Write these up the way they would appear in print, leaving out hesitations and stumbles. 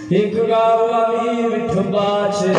एक गावा विठोबाचे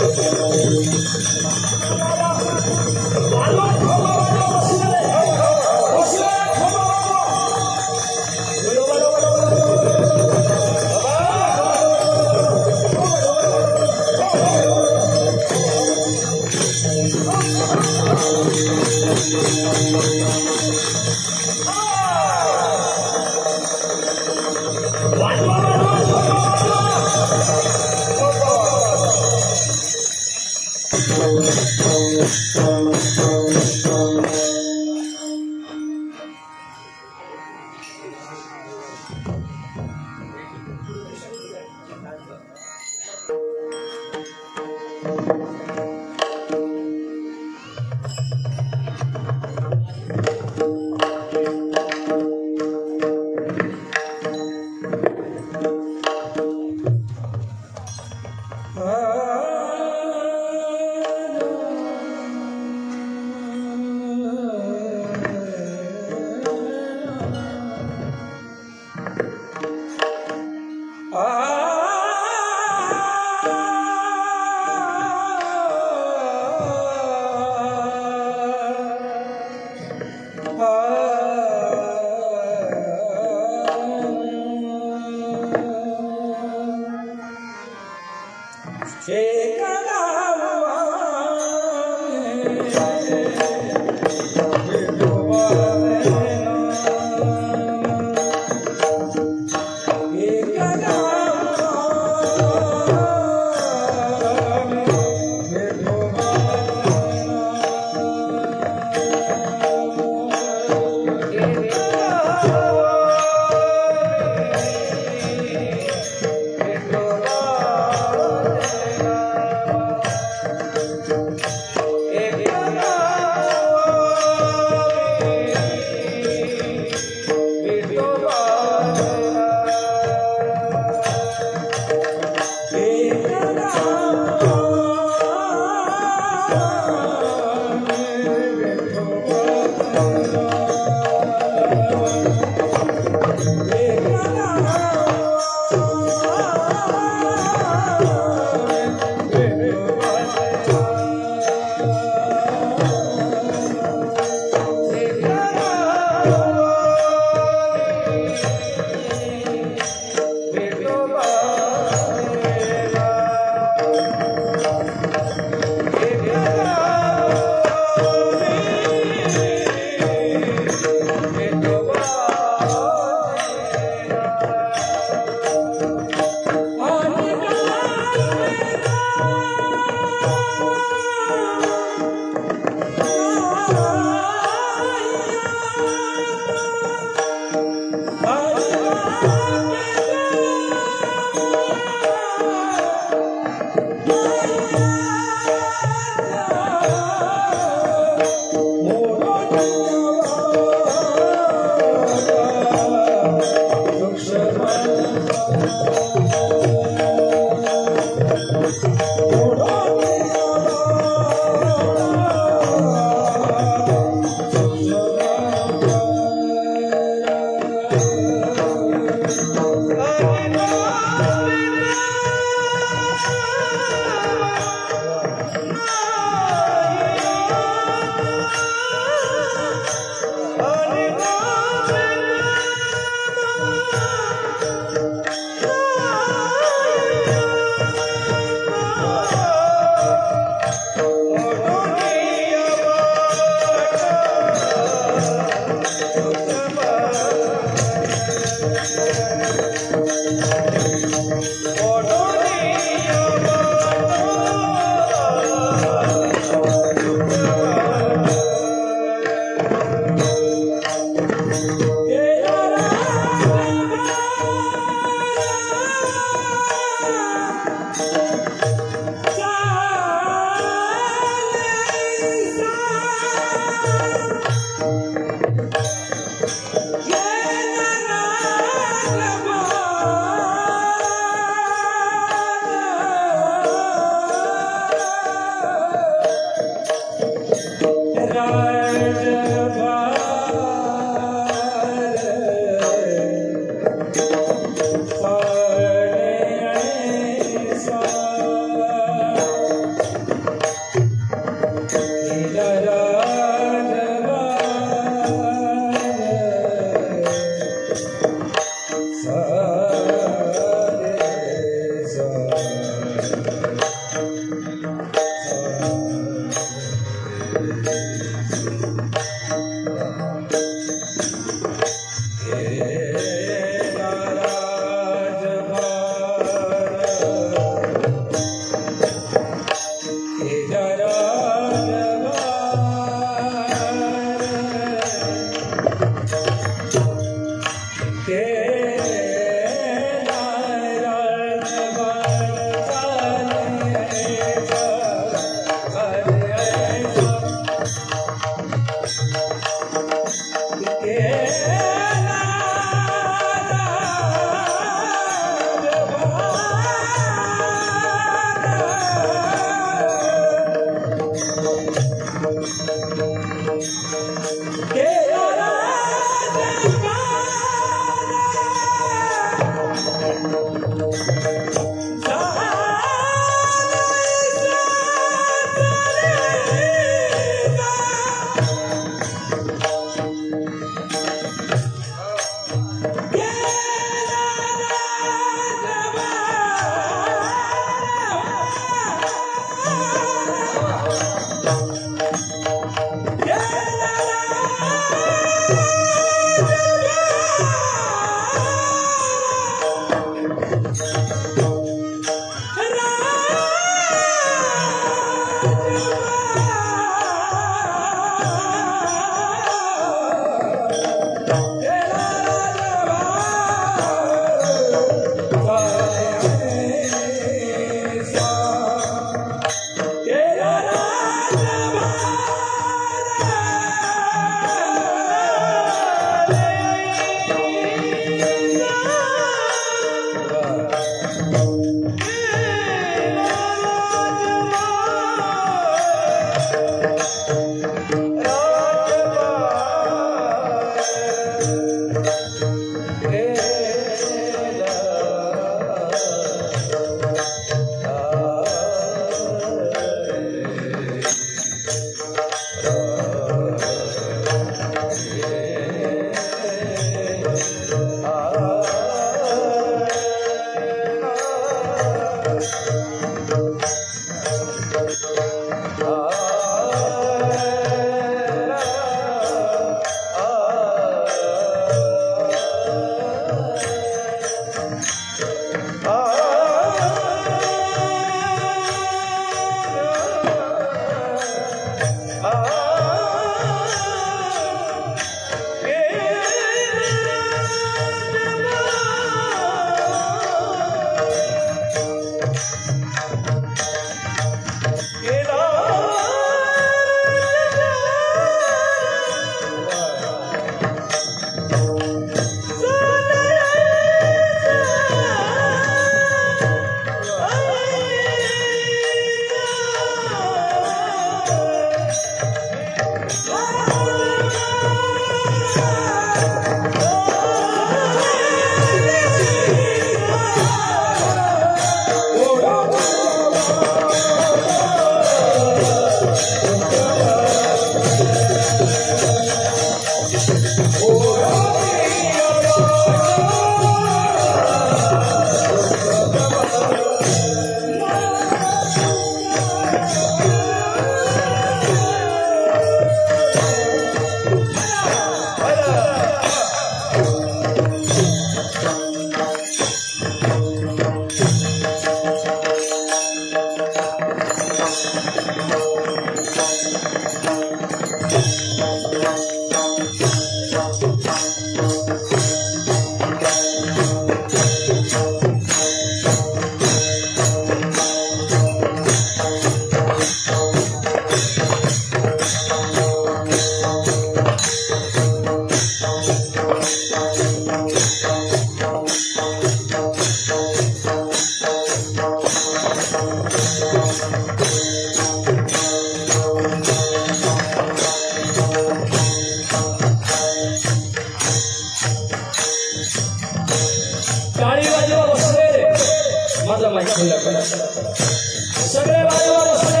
सगळे बाजूला बसले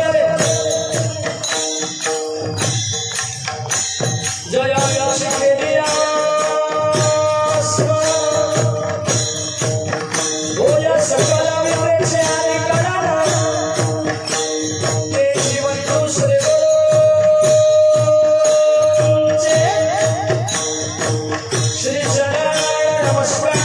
जय शिखेरिया बोया सकल विवेचे आणि कणाला ते जीवन दुसरे श्री शरणाय नमस्कार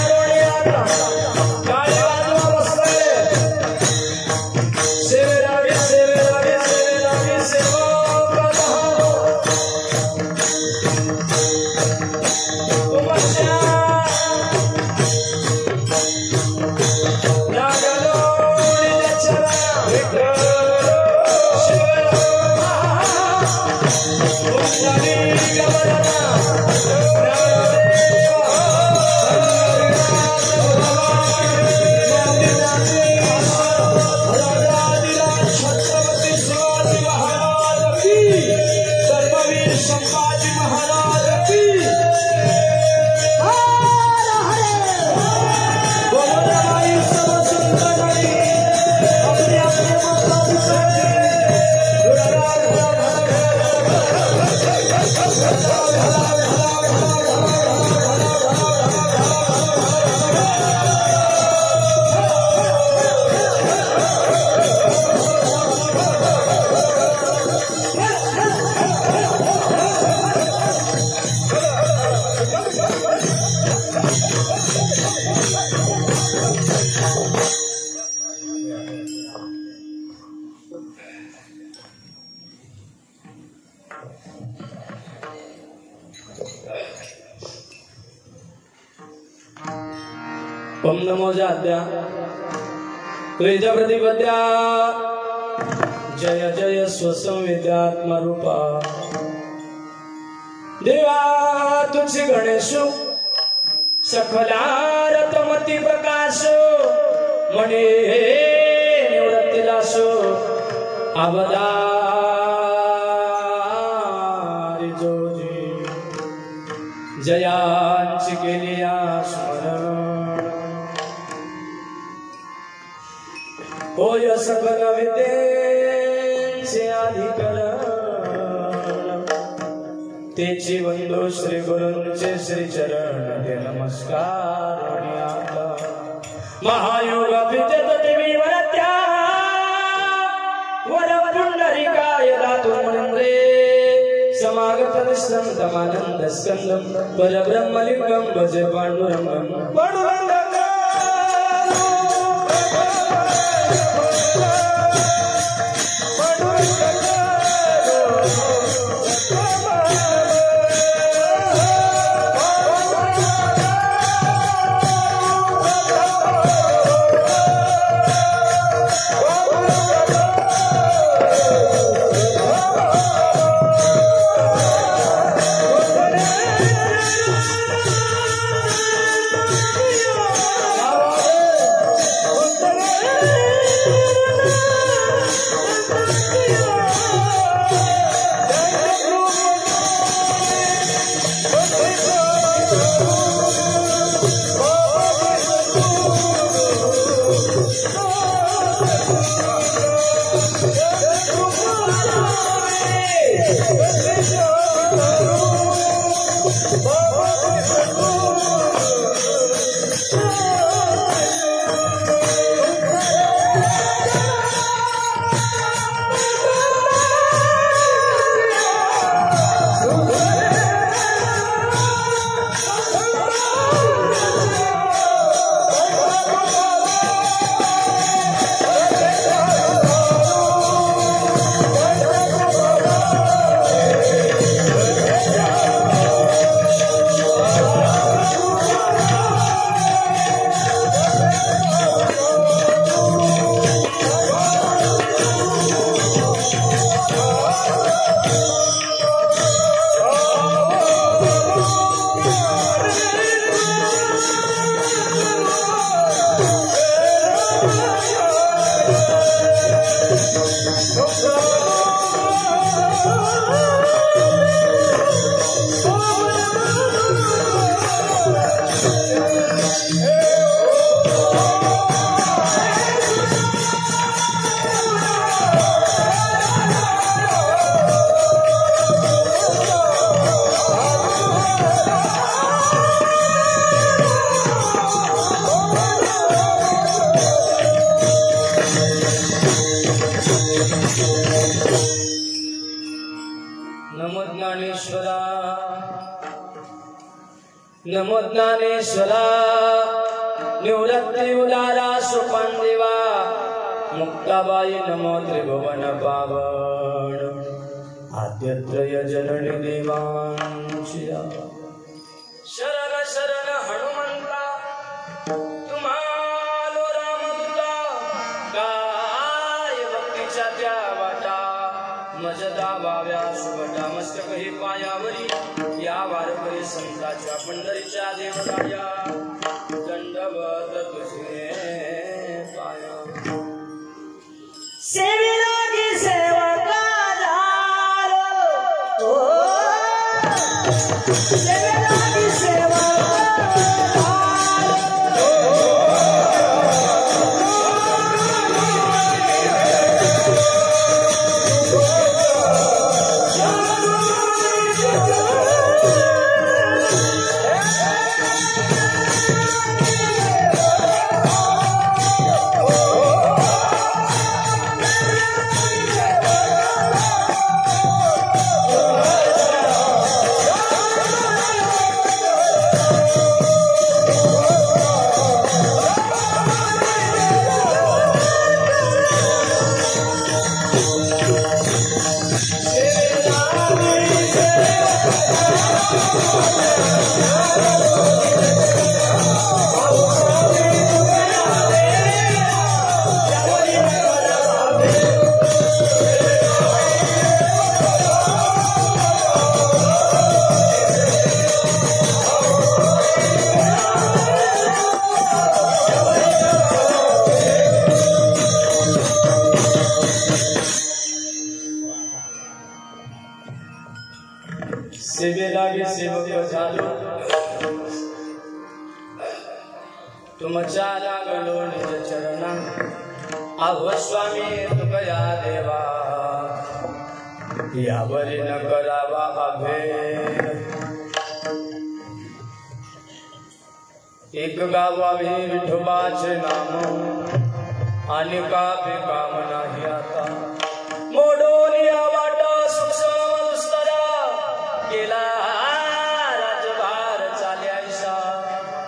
नमो जाद्या वेद प्रतिपद्या जय जय स्वसंविद्यात्मरूपा देवा तुझे गणेशो सकलारतमती प्रकाश मणे निवृत्तीदासो अवदारी जोजी जयांची केली स्मरण होय सकल विद्येचे अधिकरण तेची वंदो श्री गुरूंचे श्री चरण ते नमस्कार आणि आता महायोग विद्यत देवी वरत्या वर पुंडरीकाय दातु मुनिंद्रे समागत निस्तंतमानंद स्कंदम परब्रह्मलिंगम भजे पांडुरंगम पांडुरंगम नमो ज्ञानेश्वरा निवृत्ति उदारा सुपांदेवा मुक्ताबाई नमो त्रिभुवन पावन आद्यत्रय जननी देवांचिया शरण शरण हनुमंता तुम्हालो रामदूता काय भक्तीच्या त्या वाटा मजदा वाव्या सुवटा मस्तक हे पायावरी या वारकरी संताच्या पंढरीच्या देवराया दंडवत तुझे पाया सेवेला की सेवका झालो सेवेला की सेवका वशा लागलो निज चरणा अहो स्वामी तुकया देवा यावरी न करावा अभेद एक गावावे विठोबाचे नाम आणि कापे काम नाही आता मोडोनिया वाटा सूक्ष्म दुस्तरा केला राजभार चाल्यायसा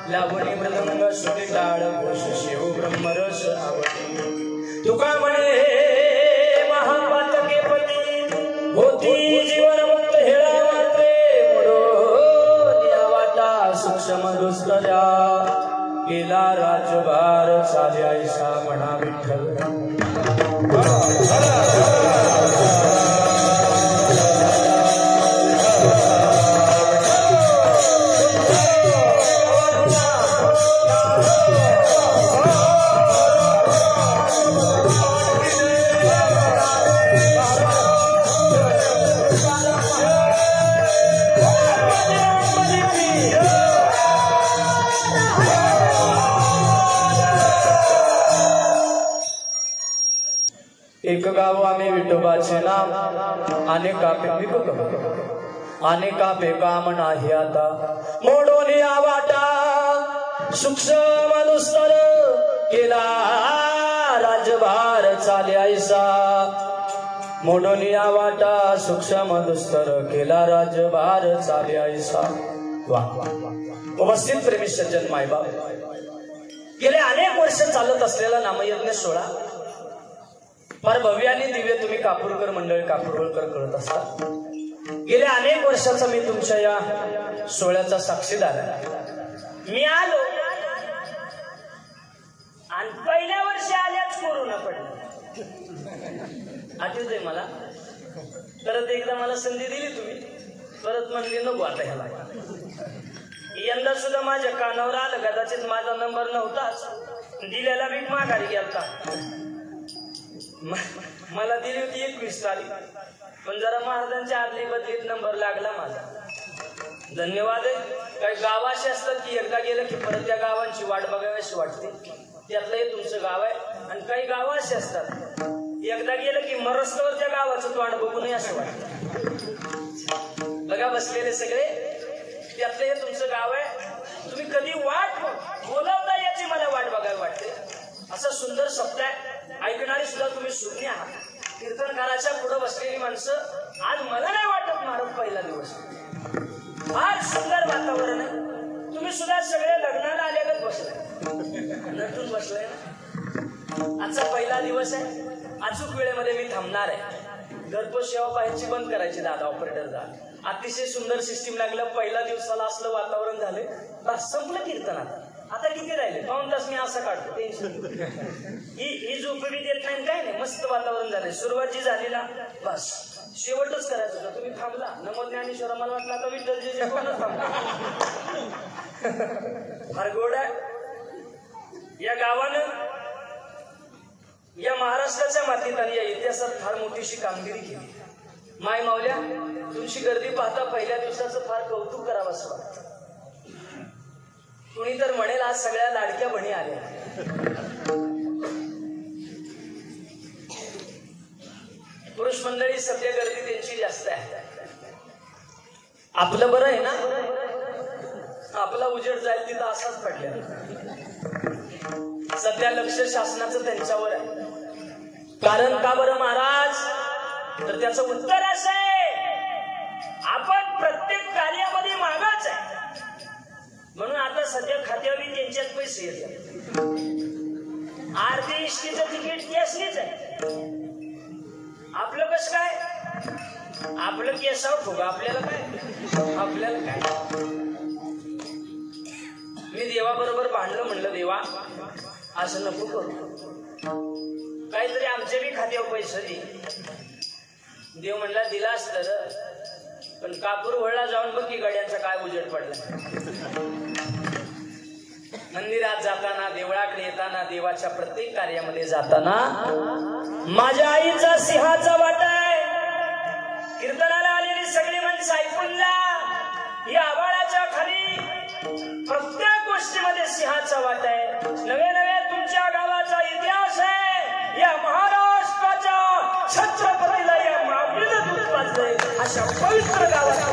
लावणी मृदंग सुटी टाळ घोष शिव ब्रह्मरस आवडी तुका म्हणे महापातके पती होती जीवन मुक्त हेळा मात्रे मोडोनिया वाटा सूक्ष्म दुस्तरा केला राजभार चाल्यायसा म्हणा विठ्ठल एक गाव आम्ही विठोबाचे नाम अनेका काम नाही आता मोडून या वाटा सूक्ष्म दुस्तर केला राजभार चाल्यायसा मोडून या वाटा सूक्ष्म दुस्तर केला राजभार चाल्यायसा वा उपस्थित प्रेमी सज्जन मायबाप गेले अनेक वर्ष चालत असलेला नामयज्ञ सोहळा फार भव्य आणि दिव्य तुम्ही कापूरकर मंडळी कापूरकर करत असता गेल्या अनेक वर्षाचा मी तुमच्या या सोहळ्याचा साक्षीदार आहे मी आलो आणि पहिल्या वर्षी आल्याच कोरोना पडला आठवतंय मला परत एकदा मला संधी दिली तुम्ही परत म्हणली नको आता ह्याला यंदा सुद्धा माझ्या कानावर आलं कदाचित माझा नंबर नव्हताच दिलेला भीक माघारी गेलता मला दिली होती 21 तारीख पण जरा महाराजांच्या आदली बदलीत नंबर लागला माझा धन्यवाद आहे काही गाव असे असतात की एकदा गेलं की परत त्या गावांची वाट बघावीशी वाटते त्यातलं हे तुमचं गाव आहे आणि काही गाव असे असतात एकदा गेलं की मरस्तवर त्या गावाचं तोंड बघू नये असं वाटतं बघा बसलेले सगळे त्यातलं हे तुमचं गाव आहे तुम्ही कधी वाट बोलावता याची मला वाट बघावी वाटते असं सुंदर शब्द आहे ऐकणारी सुद्धा तुम्ही शून्य आहात कीर्तनकाराच्या पुढे बसलेली माणसं आज मला नाही वाटत महाराज पहिला दिवस फार सुंदर वातावरण आहे तुम्ही सुद्धा सगळे लग्नाला आल्यागत बसलाय नटून बसलाय ना आजचा पहिला दिवस आहे अचूक वेळेमध्ये मी थांबणार आहे घरपोच सेवा पाहायची बंद करायची दादा ऑपरेटर दादा अतिशय सुंदर सिस्टीम लागलं पहिल्या दिवसाला असलं वातावरण झालं बस संपलं कीर्तन आता किती राहिले 2 तास मी असं काढतो टेन्शन ही झोपडी देत नाही काय नाही मस्त वातावरण झालंय सुरुवात जी झाली ना बस शेवटच करायचं होतं तुम्ही थांबला नमो ज्ञानेश्वर मला वाटलं आता विठ्ठलजी कोणच थांबला फार गोड आहे या गावानं या महाराष्ट्राच्या मातीत आणि या इतिहासात फार मोठीशी कामगिरी केली माय मावल्या तुमची गर्दी पाहता पहिल्या दिवसाचं फार कौतुक करावं असं वाटतं कुणी तर म्हणेल आज सगळ्या लाडक्या बहिणी आल्या पुरुष मंडळी सध्या गर्दी त्यांची जास्त आहे आपलं बरं आहे ना आपला उजेड जाईल तिथं असाच पडल्या सध्या लक्ष शासनाचं त्यांच्यावर आहे कारण का बरं महाराज तर त्याचं उत्तर असं आहे आपण प्रत्येक कार्यामध्ये मागाच आहे म्हणून आता सध्या खात्यावर त्यांच्यात पैसे येतात आरती इष्टीचं तिकीट केसनीच आहे आपलं कसं काय आपलं केसावर फुगा आपल्याला काय मी देवाबरोबर भांडलं म्हणलं देवा असं नको करू काहीतरी आमचे बी खात्यावर पैसे दे देव म्हणला दिला असतं पण कापूर वळला जाऊन बघ की गड्यांचा काय उजेड पडला मंदिरात जाताना देवळाकडे येताना देवाच्या प्रत्येक कार्यामध्ये जाताना माझ्या आईचा सिंहाचा वाटा आहे कीर्तनाला आलेली सगळी माणसं ऐकून जा या आभाळाच्या खाली प्रत्येक गोष्टीमध्ये सिंहाचा वाटा आहे नवे नवे तुमच्या गावाचा इतिहास आहे. या महाराष्ट्राच्या छत्रपतीला या माऊलीनं दूध पाजलंय. अशा पवित्र गावात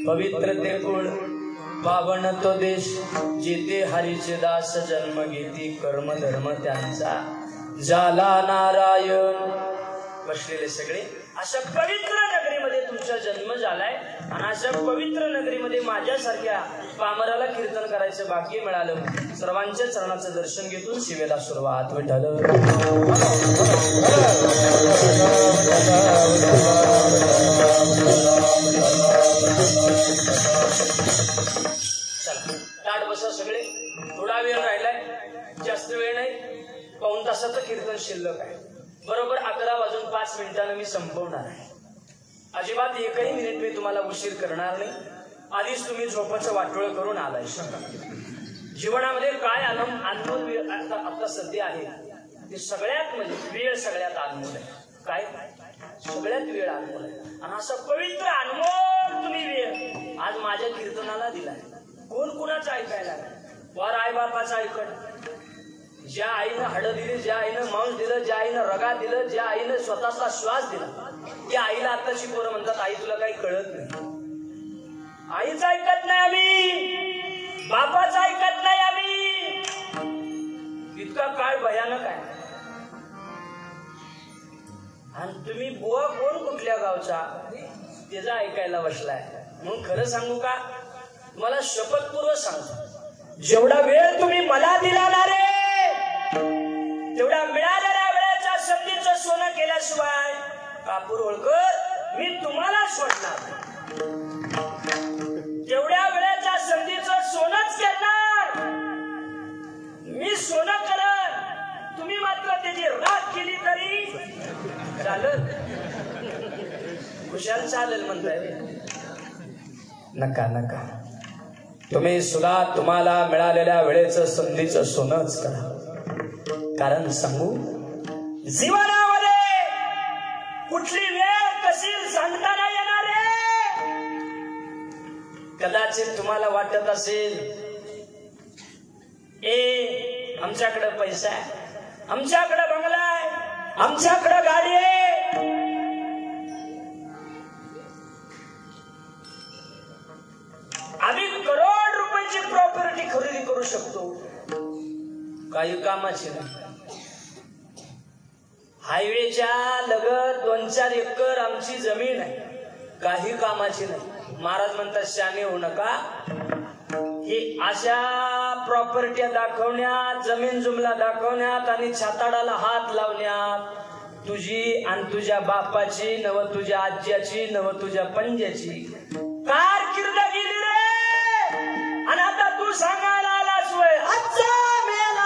पवित्र ते कुळ पावन तो देश जेथे हरीचे दास जन्म घेती कर्म धर्म त्यांचा झाला नारायण. बसलेले सगळे अशा पवित्र नगरीमध्ये तुमचा जन्म झालाय आणि अशा पवित्र नगरीमध्ये माझ्यासारख्या पामराला कीर्तन करायचं भाग्य मिळालं. सर्वांच्या चरणाचं दर्शन घेतून शिवेला सुरुवात. विठ्ठल चला ताट बसा सगळे. थोडा वेळ राहिलाय, जास्त वेळ नाही. पाऊण तासाचं कीर्तन शिल्लक आहे. बरोबर 11:05 मी संपवणार आहे. अजिबात एकही मिनिट मी तुम्हाला उशीर करणार नाही. आधीच तुम्ही झोपाचं वाटोळ करून आलाय. जीवनामध्ये काय अनमोल वेळ आता सध्या आहे ते सगळ्यात म्हणजे वेळ सगळ्यात अनमोल आहे. काय सगळ्यात वेळ अनमोल आहे आणि असा पवित्र अनमोल तुम्ही वेळ आज माझ्या कीर्तनाला दिलाय. कोण कुणाचं ऐकायला वर आई बापाचं ऐकत. ज्या आईनं हाडं दिली, ज्या आईनं मांस दिलं, ज्या आईनं रगा दिलं, ज्या आईनं स्वतःचा श्वास दिला, त्या आईला आताची पोरं म्हणतात आई तुला काही कळत नाही. आईच ऐकत नाही आम्ही, बापाच ऐकत नाही आम्ही. इतका काळ भयानक आहे. आणि तुम्ही बुवा कोण कुठल्या गावचा त्याचा ऐकायला बसलाय. मग खरं सांगू का, तुम्हाला शपथपूर्वक सांगतो, जेवढा वेळ तुम्ही मला दिला ना रे, तेवढा मिळालेल्या वेळेच्या संधीचं सोनं केल्याशिवाय कापूर होळकर मी तुम्हाला सोडणार. तेवढ्या वेळेच्या संधीचं सोनच करणार मी. सोनं करत तुम्ही मात्र त्याची राख केली तरी चालेल. खुशाल चालेल म्हणताय. नका नका, तुम्ही सुद्धा तुम्हाला मिळालेल्या वेळेचं संधीचं सोनच करा. कारण सांगू, जीवनामध्ये कुठली वेळ कशी सांगता नाही येणार आहे. कदाचित तुम्हाला वाटत असेल आमच्याकडे पैसा आहे, आमच्याकडे बंगला आहे, आमच्याकडे गाडी आहे. आम्ही करोड रुपयाची प्रॉपर्टी खरेदी करू शकतो, काही कामाची नाही. हायवेच्या लगत 2-4 एकर आमची जमीन आहे, काही कामाची नाही. महाराज म्हणतात शाने होऊ नका. ही अशा प्रॉपर्ट्या दाखवण्यात, जमीन जुमला दाखवण्यात आणि छाताडाला हात लावण्यात तुझी आणि तुझ्या बापाची नव तुझ्या आज्याची नव तुझ्या पंजाची कारकीर्द गेली रे. आणि आता तू सांगायला आलास वय आजचा मेला.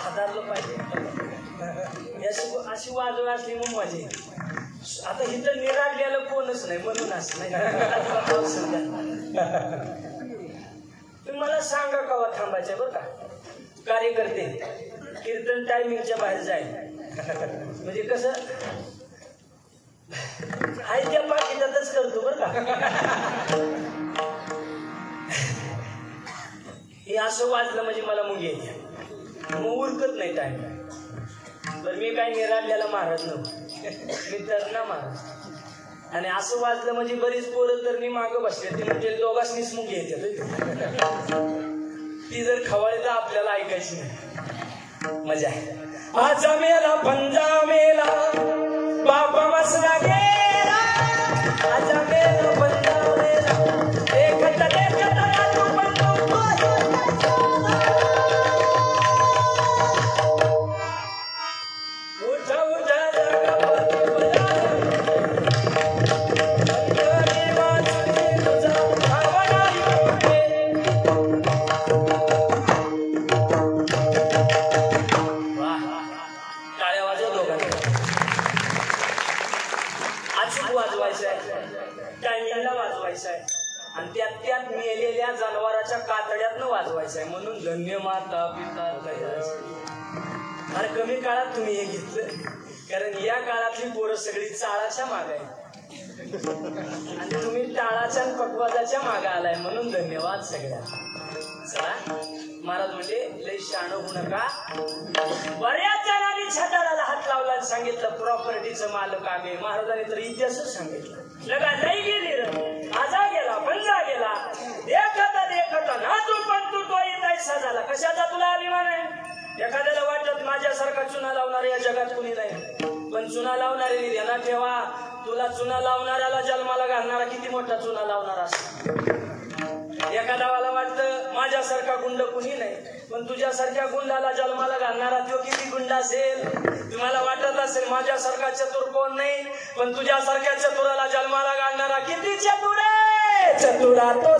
हाताळलं पाहिजे. अशी वाजवा असली मग मजा येते. आता इथं निरागलेलं कोणच नाही म्हणून असं नाही. तुम्ही मला सांगा कवा थांबायचं बरं का. कार्यकर्ते कीर्तन टायमिंगच्या बाहेर जाईल म्हणजे कसं आहे त्या पाकिटातच करतो बरं का. हे असं वाजलं म्हणजे मला मुंगी येते, मग उरकत नाही टाइम. बरं मी काय निराडल्याला महाराज नव्हतो, मी तरणा महाराज. आणि असं वाजलं म्हणजे बरीच पोरं तरणी मागं बसले, ते म्हणजे दोघांनीच मुंगी येते. ती जर खवाळी तर आपल्याला ऐकायची नाही. मजा आहे. आजा मेला पंजा मेला बापा मसला गेला, आजा मेला पंजा मेला देखत देखत तू बंधू उठा उठा जगा बजा आणि त्यात मेलेल्या जनावराच्या कातड्यातनं वाजवायचंय. म्हणून धन्य माता पिता अरे कमी काळात तुम्ही हे घेतलं, कारण या काळातली पोरं सगळी चाळाच्या माग आहे आणि तुम्ही टाळाच्या आणि पकवाजाच्या माग आलाय. म्हणून धन्यवाद सगळ्या. चला महाराज म्हणजे लय शान होऊ नका. बऱ्याच जणांनी छटाराला हात लावला आणि सांगितलं प्रॉपर्टीचं मालक आम्ही. महाराजांनी तर इतिहासच सांगितलं. लगा नाही गेली र आजा गेला पंजा गेला देखता देखता ना तू पण तू तो येतायसा झाला. कशाचा तुला अभिमान आहे? एखाद्याला वाटत माझ्यासारखा चुना लावणारा या जगात कुणी नाही, पण चुना लावणाऱ्याने ध्यानात ठेवा, तुला चुना लावणाऱ्याला जन्माला घालणारा किती मोठा चुना लावणारा असतो. एखाद्याला वाटतं माझ्यासारखा गुंड कुणी नाही, पण तुझ्यासारख्या गुंडाला जन्माला घालणारा तो किती गुंड असेल. तुम्हाला वाटत असेल माझ्यासारखा चतुर कोण नाही, पण तुझ्यासारख्या चतुराला जन्माला घालणारा किती चतुर आहे. चतुरा तो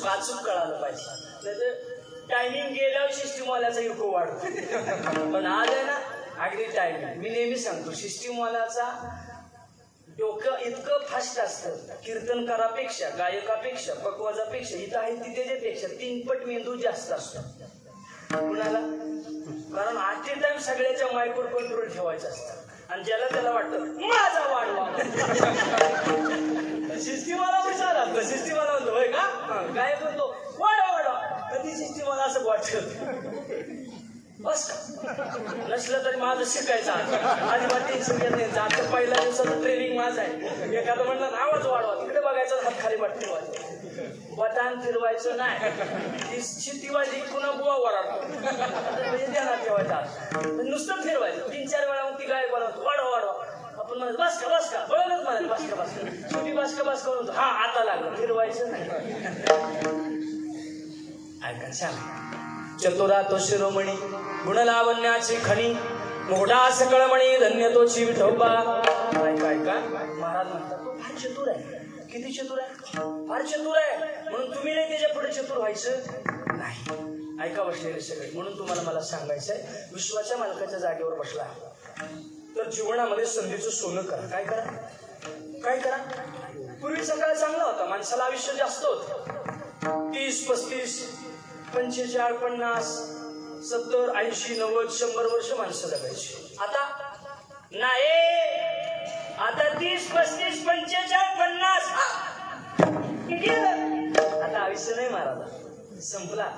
अचूक कळालं पाहिजे. टायमिंग गेल्यावर सिस्टीमवाल्याचा इको वाढतो, पण आज आहे ना अगदी टायमिंग. मी नेहमी सांगतो सिस्टीमवाल्याचा डोकं इतकं फास्ट असतं कीर्तनकारापेक्षा, गायकापेक्षा, पकवाजापेक्षा, इथं आहे तिथे पेक्षा 3 पट मेंदू जास्त असतो. कुणाला? कारण ॲट ए टाइम सगळ्याच्या मायक्रो कंट्रोल ठेवायचं असतं आणि ज्याला त्याला वाटतं माझा वाढवा. सिस्टीमवाला विचारा, सिस्टीमवाला म्हणतो होय का काय म्हणतो वाढवा वाढवा, कधी सिस्टीमवाला असं वाटत बस नसलं तरी माझं शिकायचं अजिबात टेन्शन घेत नाही. आजच्या पहिल्या दिवसाचं ट्रेनिंग माझं आहे. एखादं म्हणलं आवाज वाढवा, तिकडे बघायचं हात खाली वाट ठेवायचं, बटान फिरवायचं नाही. ती शिट्टीवाजी पुन्हा बुवा वराडतो म्हणजे ध्यानात ठेवायचा, नुसतं फिरवायचं 3-4 वेळा. मग ती गाय बनवतो वाढवा वाढवा, आपण म्हणत बस का बळच म्हणाल बस का शेवटी बस का म्हणतो हा आता लागलं, फिरवायचं नाही. ऐका छान. चतुरा तो शिरोमणी गुण लावण्याची खणी, मोठा सकळमणी धन्य तोची विठोबा. ऐका ऐका महाराज म्हणतात तो फार चतुर आहे. किती चतुर आहे? फार चतुर आहे. म्हणून तुम्ही नाही त्याच्या पुढे चतुर व्हायचं नाही. ऐका बसलेले सगळे. म्हणून तुम्हाला मला सांगायचंय, विश्वाच्या मालकाच्या जागेवर बसला तर जीवनामध्ये संधीचं सोनं करा. काय करा, काय करा. पूर्वीचा काळ चांगला होता, माणसाला आयुष्य जास्त होतं. 30, 35, 45, 50, 70, 80, 90, 100 वर्ष माणसं जगायची. आता नाही, आता 30, 35, 45, 50 आता आयुष्य नाही महाराज, संपला.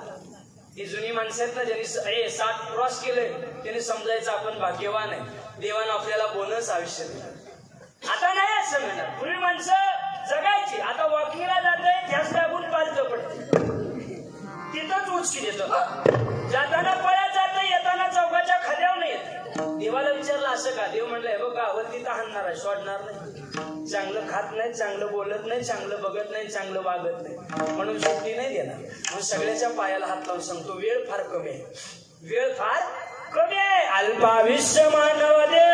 ही जुनी माणसं आहेत ना, ज्यांनी 60 क्रॉस केले, त्यांनी समजायचं आपण भाग्यवान आहे, देवानं आपल्याला बोनस आयुष्य दिलं. आता नाही असं म्हणणार. पूर्वी माणसं जगायची, आता वॉकिंगला जाते त्याच लागून पालतं पडते, तिथंच उचकी देतो. जाताना पळत जातं, येताना चौकाच्या खाद्यावर नाही येत. देवाला विचारलं असं का? देव म्हणलं, हे बघा अवल तिथं हाणणार आहे, सोडणार नाही. चांगलं खात नाही, चांगलं बोलत नाही, चांगलं बघत नाही, चांगलं वागत नाही, म्हणून सुट्टी नाही देणार. म्हणून सगळ्याच्या पायाला हात लावून सांगतो, वेळ फार कमी आहे, वेळ फार कमी आहे. अल्पायुष्य मानव देह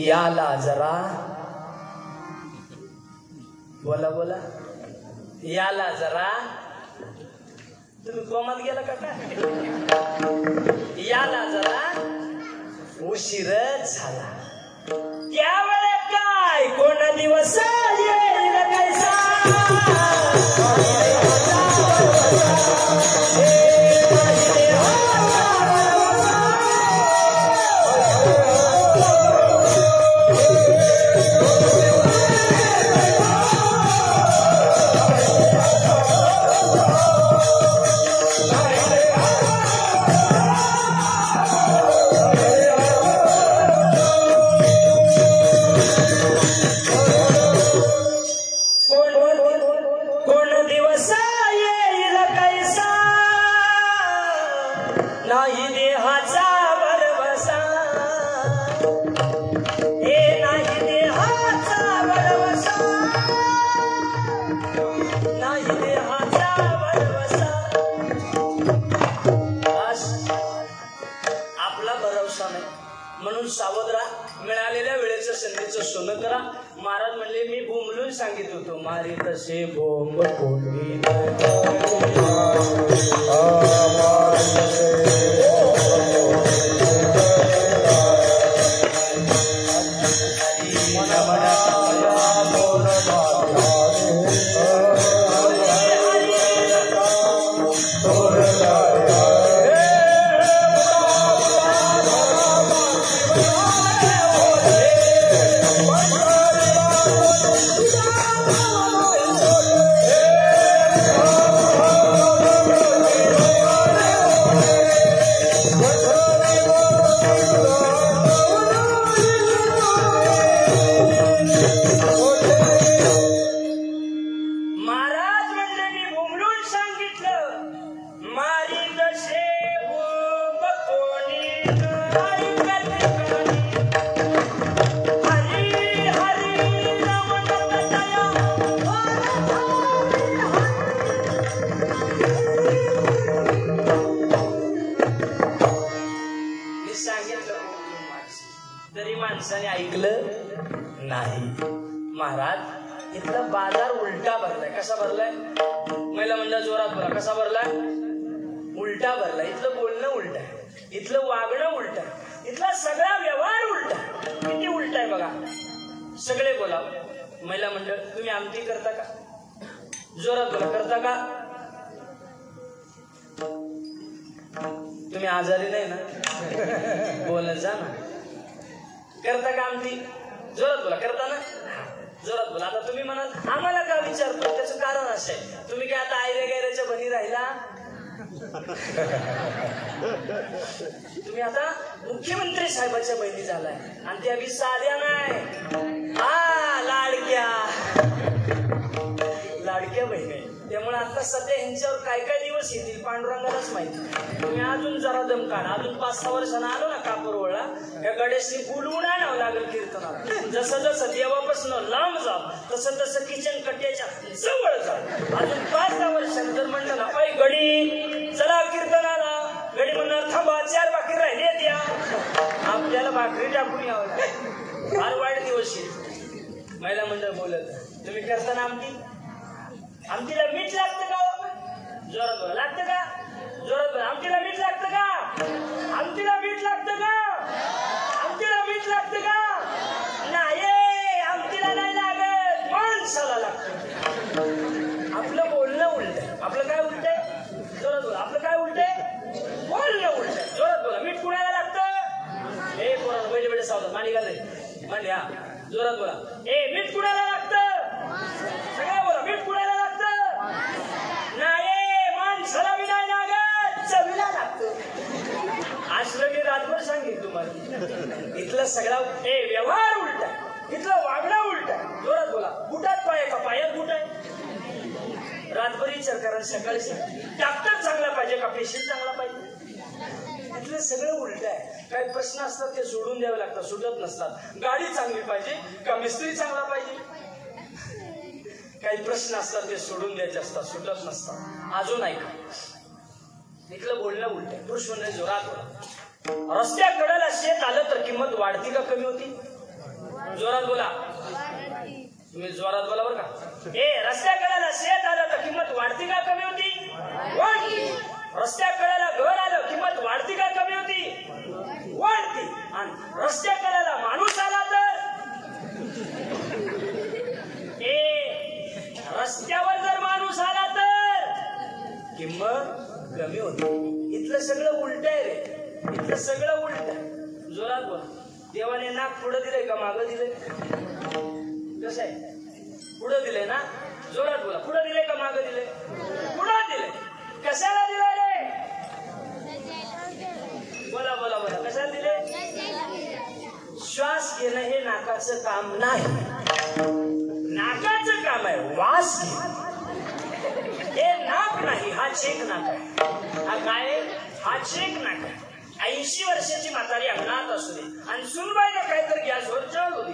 याला जरा बोला बोला, याला जरा. तुम्ही कोमात गेला का काय? याला जरा उशीरच झाला. त्यावेळे काय कोण दिवस येईल कैसा, म्हणून सावध राहा. मिळालेल्या वेळेचं संधीचं सोनं करा. महाराज म्हणले, मी बोंबलून सांगित होतो, मारे तसे बोंब कोणी माणसाने ऐकलं नाही. महाराज इथला बाजार उलटा भरलाय. कसा भरलाय? महिला मंडळ जोरात बोला. कसा भरलाय? उलटा भरलाय. इथलं बोलणं उलट आहे, इथलं वागणं उलट आहे, इथला सगळा व्यवहार उलटा. किती उलट आहे बघा. सगळे बोला. महिला मंडळ तुम्ही आमटी करता का? जोरात बोला. करता का? तुम्ही आजारी नाही ना? बोलत जा ना. करता का आमटी? जोरात बोला. करता ना? जोरात बोला. आता तुम्ही म्हणाल आम्हाला का विचारतो? त्याचं कारण असं आहे, तुम्ही काय आता आयरे गैरेच्या बनी राहिला? तुम्ही आता मुख्यमंत्री साहेबांच्या बहिणी झालाय आणि त्या बी साध्या नाही, लाडक्या बहिणी. त्यामुळे आता सध्या ह्यांच्यावर काय काय दिवस येतील पांडुरंगालाच माहिती. तुम्ही अजून जरा दम काढा. अजून 5-6 वर्षांना आलो ना कापूरवळला, या गणेशनी बोलवून आणावं लागेल कीर्तनाला. जसं जसं देवापासून लांब जा तसं तसं किचन कट्ट्याच्या जवळ जा. अजून 5-10 वर्षांनी जर म्हणलं ना ऐ गडी चला कीर्तनाला, गडी म्हणणार थांबा 4 भाकरी राहिले द्या. आपल्याला भाकरी टाकून यावं. फार वाईट दिवस येईल. महिला मंडळ बोलत तुम्ही करताना आमटीला मीठ लागतं का? जोरात बोला. लागतं का? जोरात बोला. आमटीला मीठ लागतं का? आमटीला मीठ लागतं का? आमटीला मीठ लागतं का? नाही, आमटीला नाही लागत, माणसाला लागतं. आपलं बोलणं उलट. आपलं काय उलट आहे? जोरात बोला. आपलं काय उलट आहे? बोलणं उलट. जोरात बोला. मीठ कुणाला लागतं? ए पोरा बैठे बैठे सावधान. मांडी घाल मांडी. हा जोरात बोला. ए मीठ कुणाला लागतं? सगळ्या बोला. मीठ कुणाला लागतं? नाही, माणसाला बी नाही लागत, चवीला लागतं. आश्रम मी रातभर सांगेन तुम्हाला. इथलं सगळा व्यवहार उलटा, इथलं वागणं उलटा. जोरात बोला. बुटात पाय का? पायात बुट आहे? रातभर विचार करा. सकाळी डॉक्टर चांगला पाहिजे का पेशंट चांगला पाहिजे? इथलं सगळं उलट आहे. काही प्रश्न असतात ते सोडून द्यावे लागतात, सुटत नसतात. गाडी चांगली पाहिजे का मिस्त्री चांगला पाहिजे? काही प्रश्न असतात ते सोडून द्यायचे असतात, सुटत नसतात. अजून ऐका. इथलं बोलणं उलट आहे. पुरुष म्हणजे जोरात बोला. रस्त्याकडेला शेत आलं तर किंमत वाढती का कमी होती? जोरात बोला. तुम्ही जोरात बोला बरं का. रस्त्याकडेला शेत आलं तर किंमत वाढती का कमी होती? वाढती. रस्त्याकडेला घर आलं किंमत वाढती का कमी होती? वाढती. आणि रस्त्याकडेला माणूस आला तर रस्त्यावर जर माणूस आला तर किंमत कमी होती. इथलं सगळं उलट आहे रे. इथलं सगळं उलट आहे. जोरात बोल. देवाने नाक पुढं दिलंय का मागं दिलंय? कसं आहे? पुढं दिलंय ना? जोरात बोला. पुढं दिलंय का मागं दिलंय? पुढं दिलंय. कशाला दिलंय रे? बोला बोला बोला. कशाला दिलंय? श्वास घेणं हे नाकाचं काम नाही, नाकाचं काम आहे वास घे. हे नाक नाही, हा चेक नाक आहे. हा काय? हा चेक नाक आहे. 80 वर्षाची म्हातारी अंगणात असू दे आणि सुनबाईला काहीतरी गॅसवर जळू दे,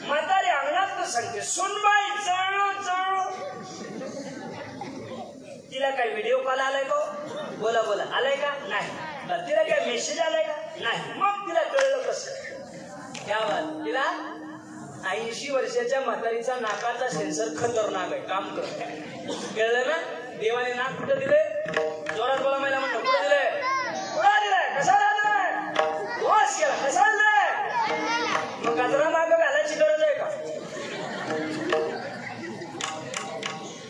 म्हातारी अंगणात सांगते सुनबाई जळू जळू. तिला काय व्हिडिओ कॉल आलाय का? बोला बोला. आलाय का? नाही. तिला काय मेसेज आलाय का? नाही. मग तिला कळलं कसं? त्या बात तिला 80 वर्षाच्या म्हातारीचा नाकाचा सेन्सर खतरनाक आहे, काम करत. कळलं ना? देवाने नाक कुठं दिलंय? जोरात बोला. महिला म्हणतो कुठं दिलंय? कुठं दिलंय? कशाला दिलंय? वास केला. कशाला दिलंय? मग गजरा मागं घालायची गरज आहे का?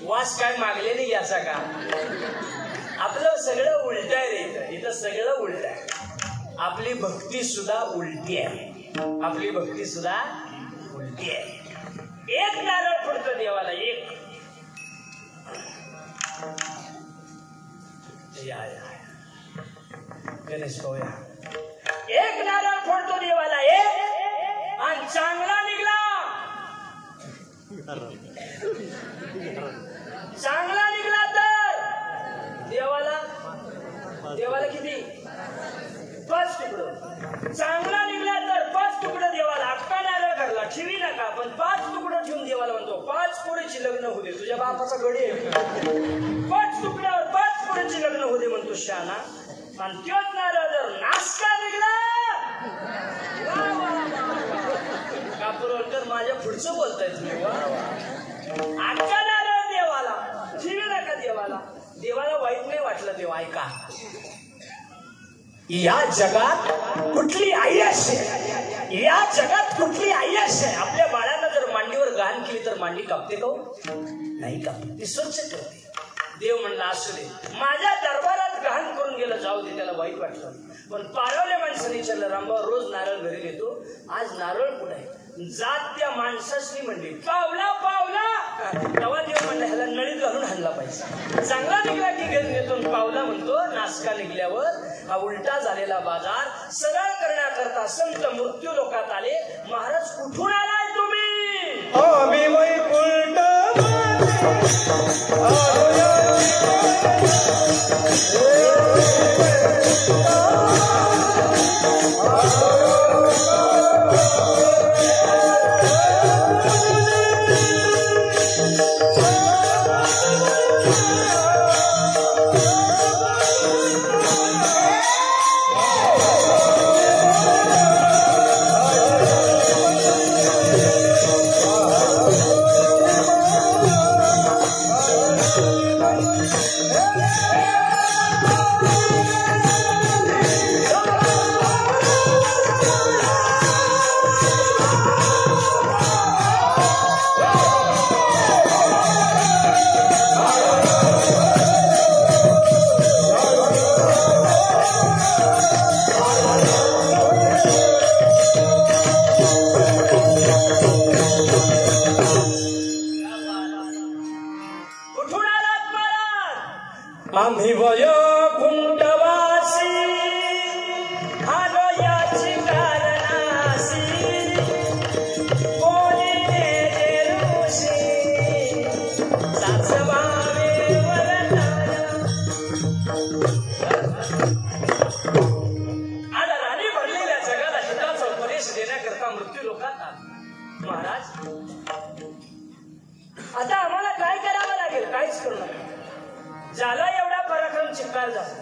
वास काय मागले नाही याचा का? आपलं सगळं उलट आहे रे. इथं सगळं उलट आहे. आपली भक्ती सुद्धा उलटी आहे. आपली भक्ती सुद्धा उलटी आहे. एक नारळ फोडतो देवाला. एक या गणेश भाऊया. एक नारळ फोडतो देवाला. एक आणि चांगला निघला. चांगला निघला तर देवाला किती? 5 तुकडं. चांगला निघला तर 5 तुकडं देवाला. अक्का नारळ घरला ठेवी नका, पण 5 तुकडं ठेवून देवाला म्हणतो 5 पोरीची लग्न होऊ दे. तुझ्या बापाचा गडी आहे. 5 तुकड्यावर 5 पोरीची लग्न होऊ दे म्हणतो शहाणा. आणि त्योच नारळ जर नासका निघला माझ्या पुढचं बोलताय तुम्ही. आजच्या नारळ देवाला ठेवी नका देवाला. देवाला वाईट नाही वाटलं. देव ऐका, या जगात कुठली आयश आहे, या जगात कुठली आयश आहे. आपल्या बाळाला जर मांडीवर घाण केली तर मांडी कापते का? नाही कापते, ती स्वच्छ ठेवते. देव म्हणला असू दे, माझ्या दरबारात घाण करून गेलं, जाऊ दे. त्याला वाईट वाटलं. पण पारवल्या माणसाने विचारलं, रामबा रोज नारळ घरी घेतो, आज नारळ कुठे आहे? जात त्या माणसाशी म्हणली, पावला पावला. तेव्हा देव म्हणला, ह्याला नळीत घालून हाणला पाहिजे. चांगला निघला की घेऊन घेतो. पावला म्हणतो, नासका निघल्यावर हा उलटा झालेला बाजार सरळ करण्याकरता संत मृत्यू लोकात आले. महाराज कुठून आलाय तुम्ही? आम्ही वैकुंठ आम्ही वैकुंठवासी आलो याची कारणासी, कोणी नेले ऋषी सासवावे वरदान. आदराने भरलेल्या जगाला हिताचा उपदेश देण्याकरता मृत्यू लोकात आला. महाराज, आता आम्हाला काय करावं लागेल? काहीच करू नका. झाला एवढा पराक्रम चिक्कार झाला.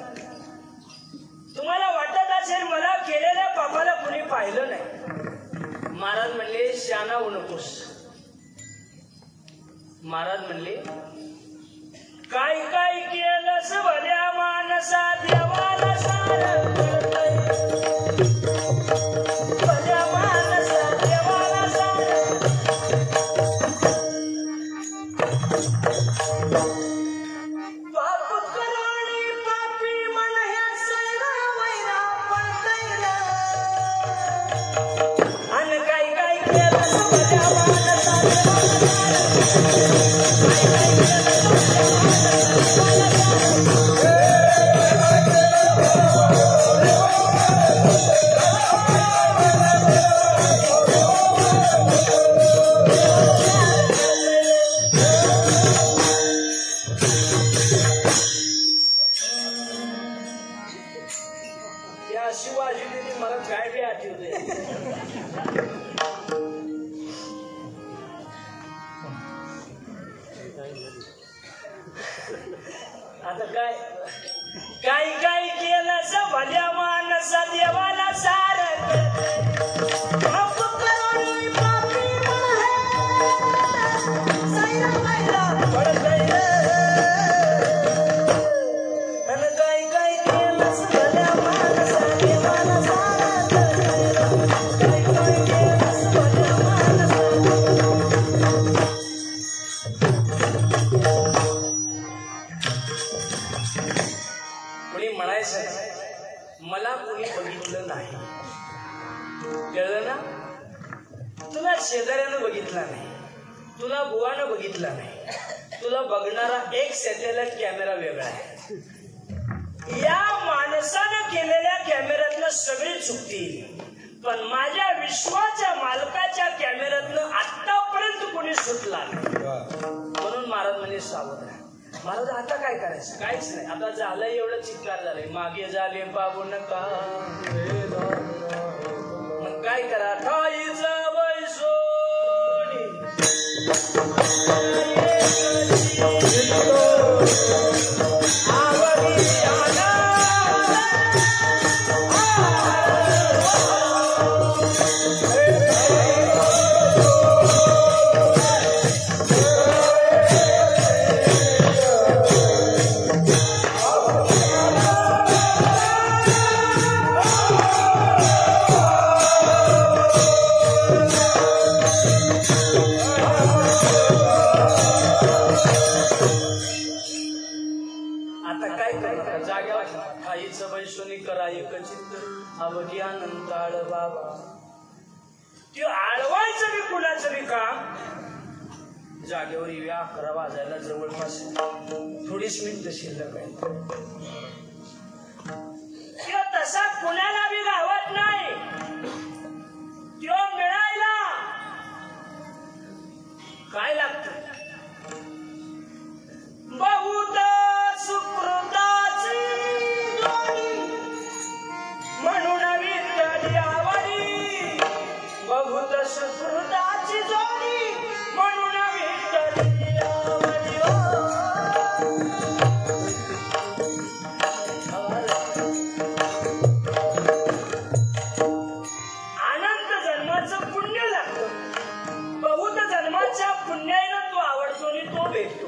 तुम्हाला वाटत असेल मला केलेल्या पापाला कुणी पाहिलं नाही. महाराज म्हणले, शाना होऊ नकोस. महाराज म्हणले, काय काय केलंस भल्या मानसा देवाला सारं कळतंय. भल्या मानसा देवाला सारं. शिवाजी मला काय बी आठवते. आता काय काय काय केलं भल्या मानसा देवाला सारं मला कोणी बघितलं नाही. कळलं ना? तुला शेजाऱ्यानं बघितला नाही, तुला बुवानं बघितला नाही, तुला बघणारा एक सॅटेलाइट कॅमेरा वेगळा आहे. या माणसानं केलेल्या कॅमेऱ्यातनं सगळी चुकतील, पण माझ्या विश्वाच्या मालकाच्या कॅमेऱ्यातनं आतापर्यंत कोणी सुटला नाही. म्हणून महाराज म्हणजे सावध आहे. महाराज आता काय करायचं? काहीच नाही. आता झालं एवढं चिक्कार झालंय, मागे झाले बाबू नका. मग काय करा? ठाईचा बैसोनी आवडी आईचं बैसोनी करा एक चित्त अवघी अनंताळ बाबा. ते आळवायचं बी कुणाचं बी काम जागेवर येऊया 11 वाजायला जवळपास थोडीच मिनिट शिल्लक आहे. त्यो तसा कुणाला बी गावात नाही. त्यो मिळायला काय लागतं? बहुत सुकृताची जोडी म्हणून विठ्ठली आवडी. बहुत सुकृताची जोडी म्हणून विठ्ठली आवडी. अनंत जन्माचं पुण्य लागतं. बहुत जन्माच्या पुण्यानं तो आवडतो आणि तो भेटतो.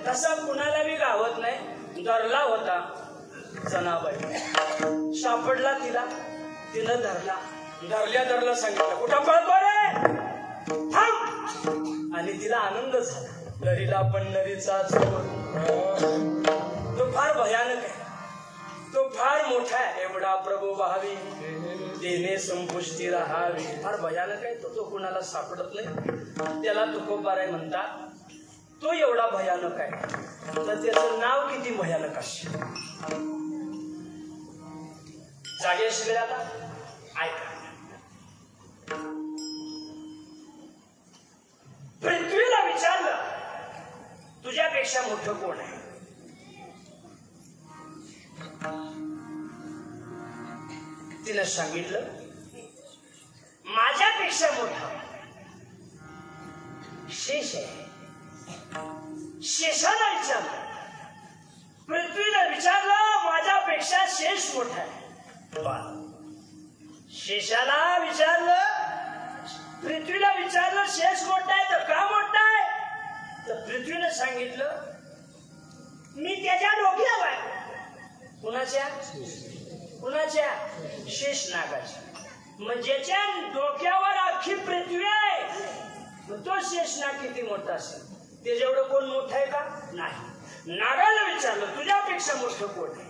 तसा कुणाला बी गावत नाही. धरला होता जनाबाई, सापडला तिला, तिनं धरला. धरल्या सांगितलं कुठं पळतो रे, थांब. आणि तिला आनंद झाला. नरीला पंढरीचा तो फार भयानक आहे. तो फार मोठा आहे. एवढा प्रभू व्हावी देणे संपुष्टी राहावी. फार भयानक आहे तो. तो कुणाला सापडत नाही. त्याला तुकोबाराय म्हणतात. तो एवढा भयानक आहे तर त्याचं नाव किती भयानक असेल. जागे शिकले आता ऐका. पृथ्वीला विचारलं तुझ्यापेक्षा मोठं कोण आहे? तिनं सांगितलं माझ्यापेक्षा मोठा शेष आहे. शेषाला विचारलं. पृथ्वीला विचारलं माझ्यापेक्षा शेष मोठा आहे. शेषाला विचारलं, पृथ्वीला विचारलं शेष मोठा आहे तर का मोठा आहे? तर पृथ्वीनं सांगितलं मी त्याच्या डोक्यावर आहे. कुणाच्या? कुणाच्या? शेष नागाच्या. मग ज्याच्या डोक्यावर अख्खी पृथ्वी आहे तो शेषनाग किती मोठा असेल? ते जेवढं कोण मोठं आहे का? नाही. नागाला विचारलं तुझ्यापेक्षा मोठं कोण आहे?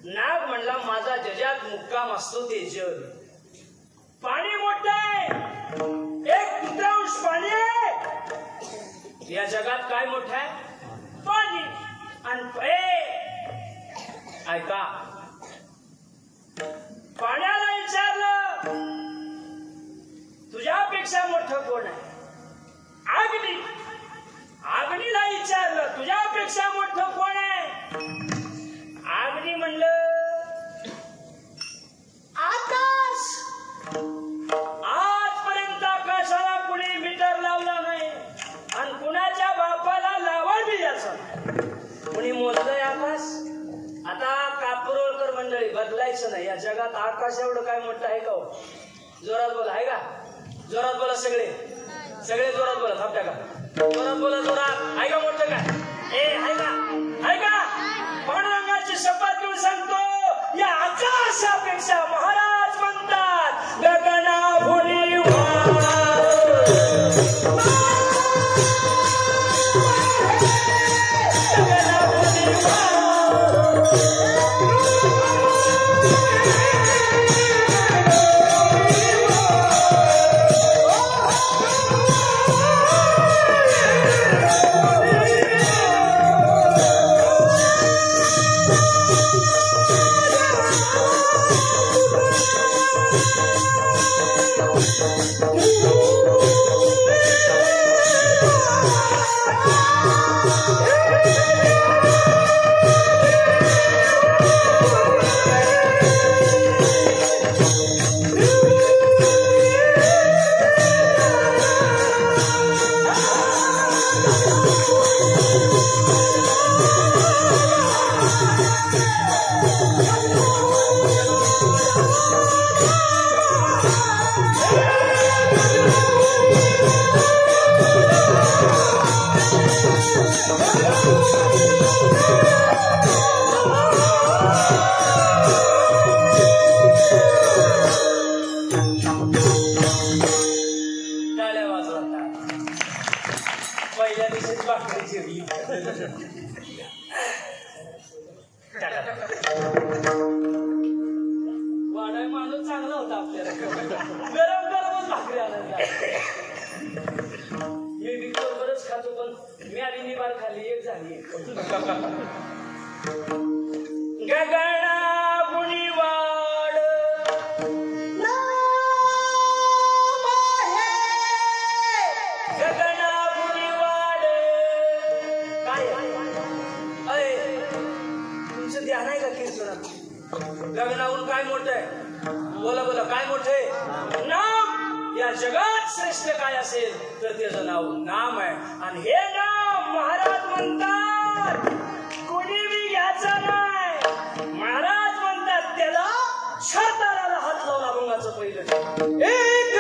नाग म्हणला माझा जगात मुक्काम असतो ते जग. पाणी मोठं आहे, 1/3 पाणी आहे. या जगात काय मोठं आहे? पाणी. आणि ऐका, पाण्याला विचारलं तुझ्यापेक्षा मोठं कोण आहे? अग्नी. अग्नीला विचारलं तुझ्यापेक्षा मोठं कोण आहे? अग्नी म्हणलं आकाश. आजपर्यंत आकाशाला कुणी मीटर लावला नाही आणि कुणाच्या बापाला लावण बी याचं कुणी मोजलंय आकाश. आता कापरोळकर मंडळी बदलायचं नाही. या जगात आकाश एवढं काय मोठं आहे का हो? जोरात बोला. आहे का? जोरात बोला. सगळे जोरात बोला. थांबत्या का? जोरात बोला. जोरात. आहे का मोठं काय? आहे का? आहे का? पांडुरंगाची शपथ घेऊन सांगतो या आकाशापेक्षा महाराज म्हणतात गगनाभुनी गगना गुणीवाड गगना गुणीवाड काय अय तुमचं ध्यान आहे का कीर्तनात? गगनाहून काय मोठं आहे? बोला बोला, काय मोठं आहे? नाम. या जगात श्रेष्ठ काय असेल तर त्याचं नाव नाम आहे. आणि हे नाम महाराज म्हणतात कोणी बी घ्यायचं नाही. महाराज म्हणतात त्याला शर्ताला हात लावून अभंगाचं पहिलं एक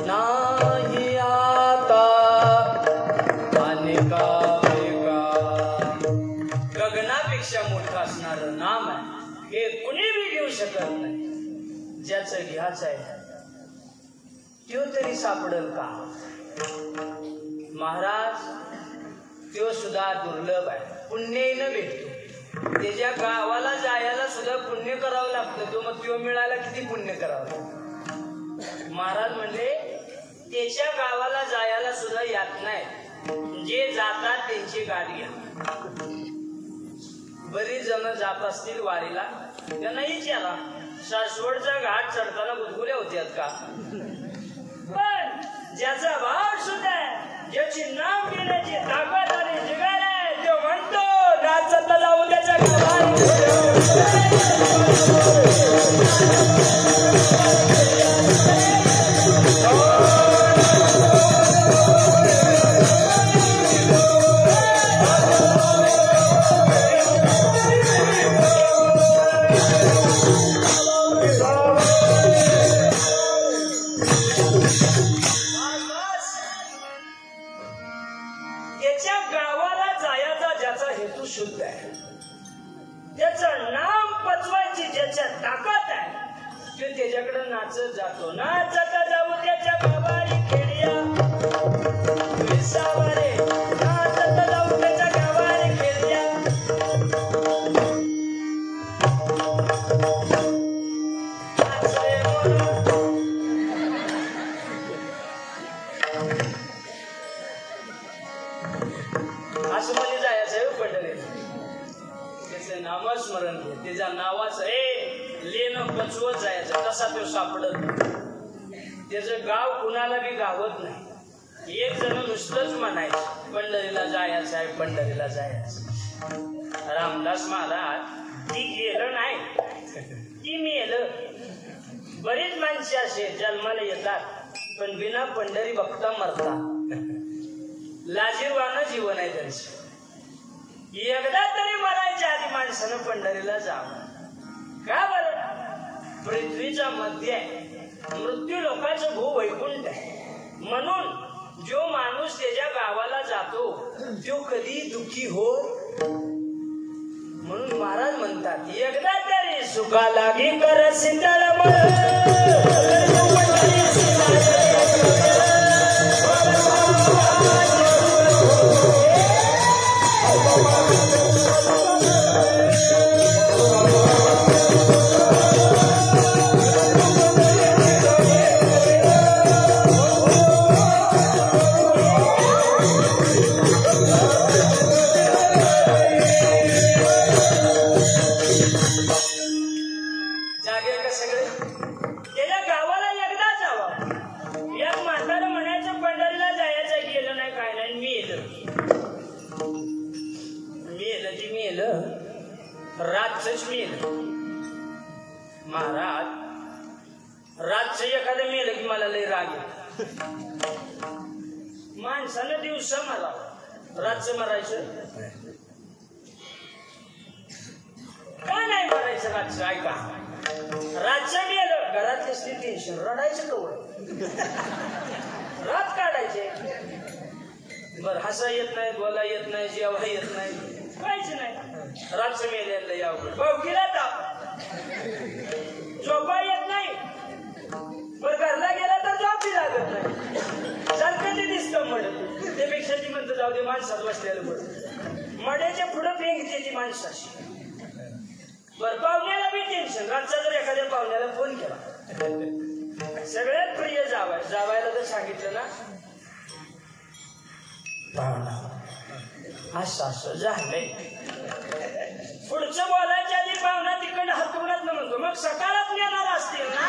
नाही आता अनेका गगनापेक्षा मोठं असणारं नाम आहे. हे कुणी बी घेऊ शकत नाही. ज्याचं घ्यायचं आहे त्यो तरी सापडेल का? महाराज त्यो सुद्धा दुर्लभ आहे. पुण्याईनं भेटतो. त्याच्या गावाला जायला सुद्धा पुण्य करावं लागतं. तो मग त्यो मिळायला किती पुण्य करावं? महाराज म्हणले त्याच्या गावाला जायला सुद्धा यात नाही. जे जातात त्यांची गाठ घ्या. बरीच जण जात असतील वारीला, त्यांना विचारा सासवडचा घाट चढताना गुदगुल्या होत्यात का? पण ज्याचा भाव सुद्धा आहे, ज्याची नाव घेण्याची ताकद आणि जिगार आहे, तो म्हणतो नाचत जाऊ त्याच्या गावाला. शुद्ध आहे, त्याचं नाम पचवायची ज्याच्या ताकद आहे, तो त्याच्याकडे नाचत जातो. नाचत जाऊ त्याच्या गावारी खेड्या विसावरे, नाचत जाऊ त्याच्या गावारी खेड्या. असं मध्ये जायचं पंढरीत, त्याचं नामस्मरण घे, त्याच्या नावाचं लेणं पचवत जायचं. तसा तो सापडत. त्याचं गाव कुणाला बी गावत नाही. एक जण नुसतंच म्हणायचं पंढरीला जायचं आहे, पंढरीला जायचं. रामदास महाराज ती गेलं नाही, ती मेलं. बरीच माणसे असे जन्माला येतात पण बिना पंढरी बघता मरतात. लाजीरवाणं जीवन आहे त्यांचं. एकदा तरी मरायच्या आधी माणसानं पंढरीला जावं. का बरं? पृथ्वीचा मध्य आहे, मृत्यू लोकांचं भूवैकुंठ आहे. म्हणून जो माणूस त्याच्या गावाला जातो तो कधी दुःखी हो. म्हणून महाराज म्हणतात एकदा तरी सुखा लागी कर सिंदळ रातच मेल. महाराज रातच एखादं मेलं की मला लय राग येतो. माणसानं दिवसा मरावं, रातच मरायचं का नाही? मरायचं रातचं. ऐका, रातचं मेलं घरात कसली टेन्शन, रडायचं कवळ, रात काढायचे. बरं हसा येत नाही, बोला येत नाही, जेवा येत नाही, काहीच नाही. रातचं मेल्याला यावं भावकीला ताप, झोपा येत नाही. बरं घरला गेला तर झोपी लागत नाही, सारखं ते दिसतं मड. त्यापेक्षा ती म्हणतं जाऊ दे माणसात बसलेलं बरं. मड्याच्या पुढं फेंगते ती माणसाशी. बरं पाहुण्याला बी टेन्शन. रातचा जर एखाद्या पाहुण्याला फोन केला, सगळ्यात प्रिय जावायला जर सांगितलं ना, पाहुणा असं असं झालंय, पुढचं बोलायच्या आधी पाहुणा तिकडं हातरुणात म्हणतो मग सकाळात येणार असतील ना.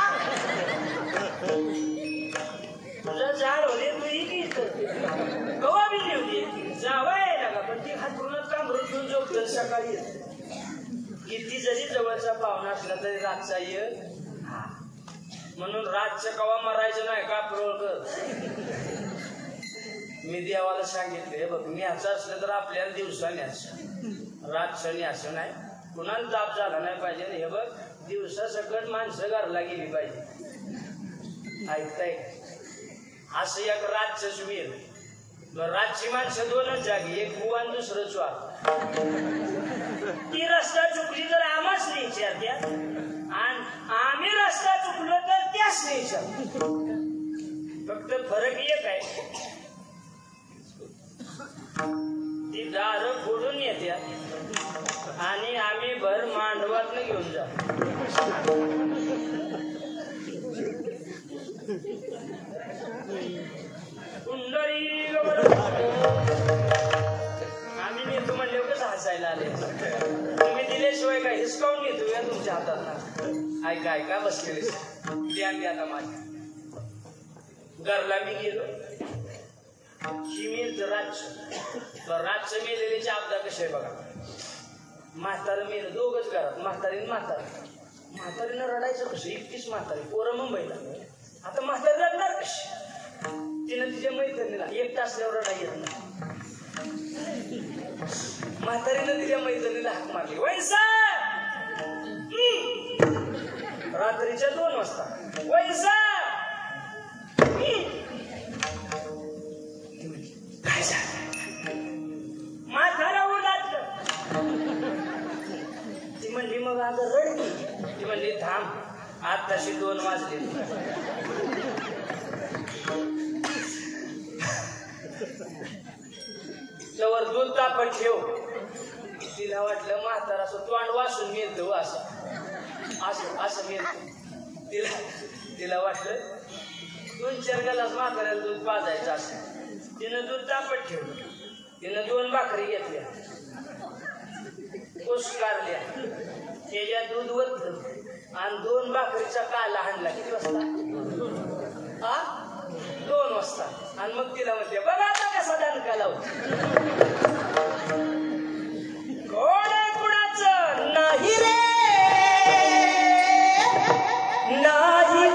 तुझा झाड होते तू ही गवा बी लिहली जावा यायला का, पण ती हातरुणात कांबरून घेऊन झोपत सकाळी येत. किती जरी जवळचा पाहुणा असला तरी रातचा ये. म्हणून रातचं कवा मरायचं नाही का प्रवळ. मी देवाला सांगितले बघ, न्याचं असलं तर आपल्याला दिवसा न्याचं, रातचं न्याचं नाही. कुणाला ताप झाला नाही पाहिजे. हे बघ दिवसा सकट माणसं घरला गेली पाहिजे. ऐकताय? असं एक रातच वीर. रातची माणसं दोनच जागी, एक बुवा आणि दुसरं चुवार. ती रस्ता चुकली तर आम्हाच न्यायच्या त्या, आणि आम्ही रस्ता चुकलो तर त्याच न्यायच्या. फक्त फरक एक आहे, ती दार फोडून येत्या आणि आम्ही भर मांडवात घेऊन जा. कुंडळी आम्ही नेतो म्हणले कसं हसायला आले. तुम्ही दिल्याशिवाय काय हिसकावून घेतो या तुमच्या हातात ना. ऐका ऐका बसलेले ध्यान द्या. आता माझ्या घरला मी गेलो, शिमीर रातचं मेलेल्याची आपदा कशी आहे बघा. म्हातारं मेलं दोघच घरात, म्हातारीन म्हातारीनं रडायचं कसं. 21 म्हातारी पोरं मुंबईला. आता म्हातारी रडणार कशी? तिनं तिच्या मैत्रिणीला एकटा असल्यावर रडा येत नाही. म्हातारीनं तिच्या मैत्रिणीला हाक मारली, वैसा. रात्रीच्या 2 वाजता वैसा. काय झालं? म्हातारा उदाटलं. ती म्हणली मग आता रडली. ती म्हणली थांब, आताशी 2 वाजले. त्यावर दूध तापत ठेव. तिला वाटलं म्हातारा असं तोंड वासून मिळतो, असं मिळतो. तिला वाटलं 2-4 गलास म्हाताऱ्याला दूध पाजायचं असं. तिनं दूध तापत ठेवलं. तिनं 2 भाकरी घेतल्या, कुस्कारल्या, त्याच्यात दूध वतलं आणि 2 भाकरीचा काला हाणला. किती वाजता? 2 वाजता. आणि मग तिला म्हणते बघा आता कसा दणका लावतो. कोण आहे कुणाचं नाही रे, नाही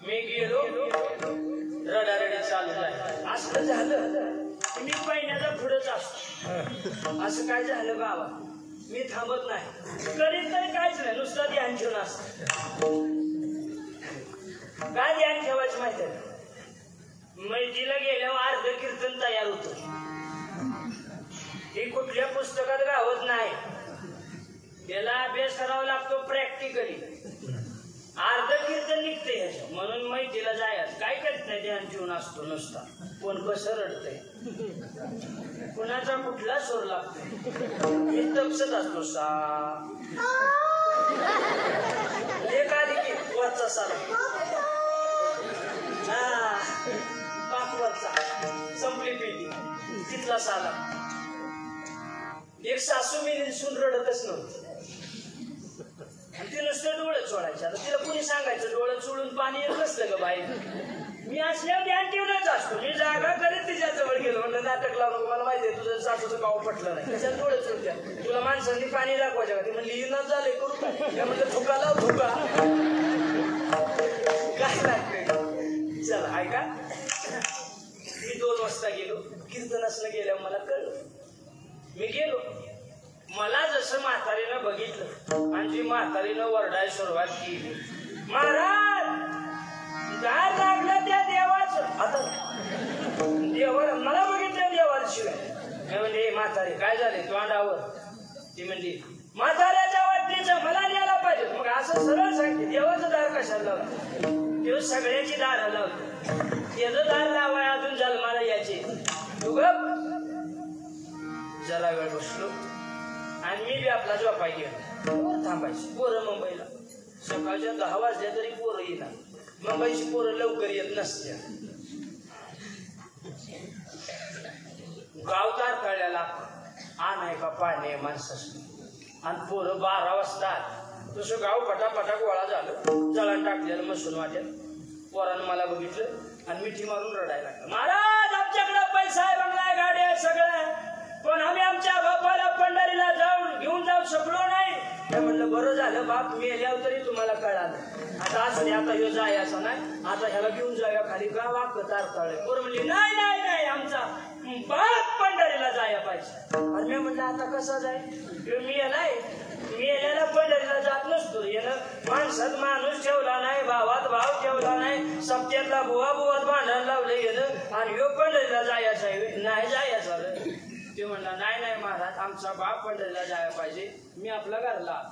मी गेलो रडारडी चालू झाली. असं झालं मी पहिल्याचा पुढेच असतो. असं काय झालं बाबा मी थांबत नाही करीत तरी काहीच नाही नुसतं ध्यान ठेवून असत. काय ध्यान ठेवायचं माहिती आहे मैतीला गेल्यावर अर्ध कीर्तन तयार होत. हे कुठल्या पुस्तकात गावत नाही. त्याला अभ्यास करावा लागतो प्रॅक्टिकली. अर्ध कीर्तन निघते ह्याच्या म्हणून मैतीला जायचं काय करत नाही ध्यान ठेवून असतो नुसता. कोण कसं रडतंय कुणाचा कुठला स्वर लागतोय मी तपसत असतो सा एखादी की वरचा सारा हा पाकवरचा संपली पेटी तिथला साला. एक सासू मी सुन रडतच नव्हती आणि ती नुसतं डोळं चोळायचं. आता तिला कुणी सांगायचं डोळं चोळून पाणी येत नसतं ग बाई. मी असल्यावर ध्यान ठेवूनच असतो. मी जागा करीत तिच्या जवळ गेलो म्हणलं नाटक लावलं मला माहिती आहे तुझं सासूचं गाव पटलं नाही कशाला डोळे चोळत्या तुला माणसांनी पाणी दाखवायचं का. ती म्हणली हिनच झालंय करू काय म्हणलं धुका लाव धुका काय लागतंय. चला ऐका मी 2 वाजता गेलो कीर्तनासनं गेल्यावर मला कळलं. मी गेलो मला जसं म्हातारीनं बघितलं आणि ती म्हातारीनं वरडायला सुरुवात केली. महाराज दार लागलं त्या देवाचं. आता देवाला मला बघितलं देवाला शिवाय मी म्हणजे म्हातारी काय झाले तोंडावर. ती म्हणली म्हाताऱ्याच्या वाटणीचं मला न्यायला पाहिजे. मग असं सरळ सांगते देवाचं दार कशाला लावतो. देव सगळ्याची दार लावतो. त्याचं दार लावाय अजून जन्माला यायचे. तू गप जरा वेळ बसलो आणि मी बी आपला झोपाय गेलो. थांबायची पोरं मुंबईला सकाळच्या 10 वाजल्या तरी पोरं येणार. मुंबईची पोरं लवकर येत नसत्या. गाव तारकाळ्याला आणाय का पाणी माणसाचं आणि पोरं 12 वाजता तसं गाव पटापटा गोळा झालं. जळण टाकलेलं मसून वाटेल. पोरानं मला बघितलं आणि मिठी मारून रडायला लागलं. महाराज आमच्याकडे पैसा आहे बंगला आहे गाडी आहे सगळं आहे पण आम्ही आमच्या बापाला पंढरीला घेऊन जाऊ शकलो नाही. म्हणलं बरं झालं बाप मेल्यावर तरी तुम्हाला कळालं. आता असं आता ह्यो जाय असं नाही आता ह्याला घेऊन जाऊया खाली गावात तारकाळे. बरं म्हणली नाही नाही नाही आमचा बाप पंढरीला जाया पाहिजे. आणि मी म्हणलं आता कसा जाय मी याला पंढरीला जात नसतो. यानं माणसात माणूस ठेवला नाही भावात भाव ठेवला नाही सप्त्यातला बुवा बुवात भांडण लावलं गेलं आणि ह्यो पंढरीला जायचा नाही जायचं. ते म्हणला नाही नाही महाराज आमचा बाप पंढरीला जायला पाहिजे. मी आपला घरला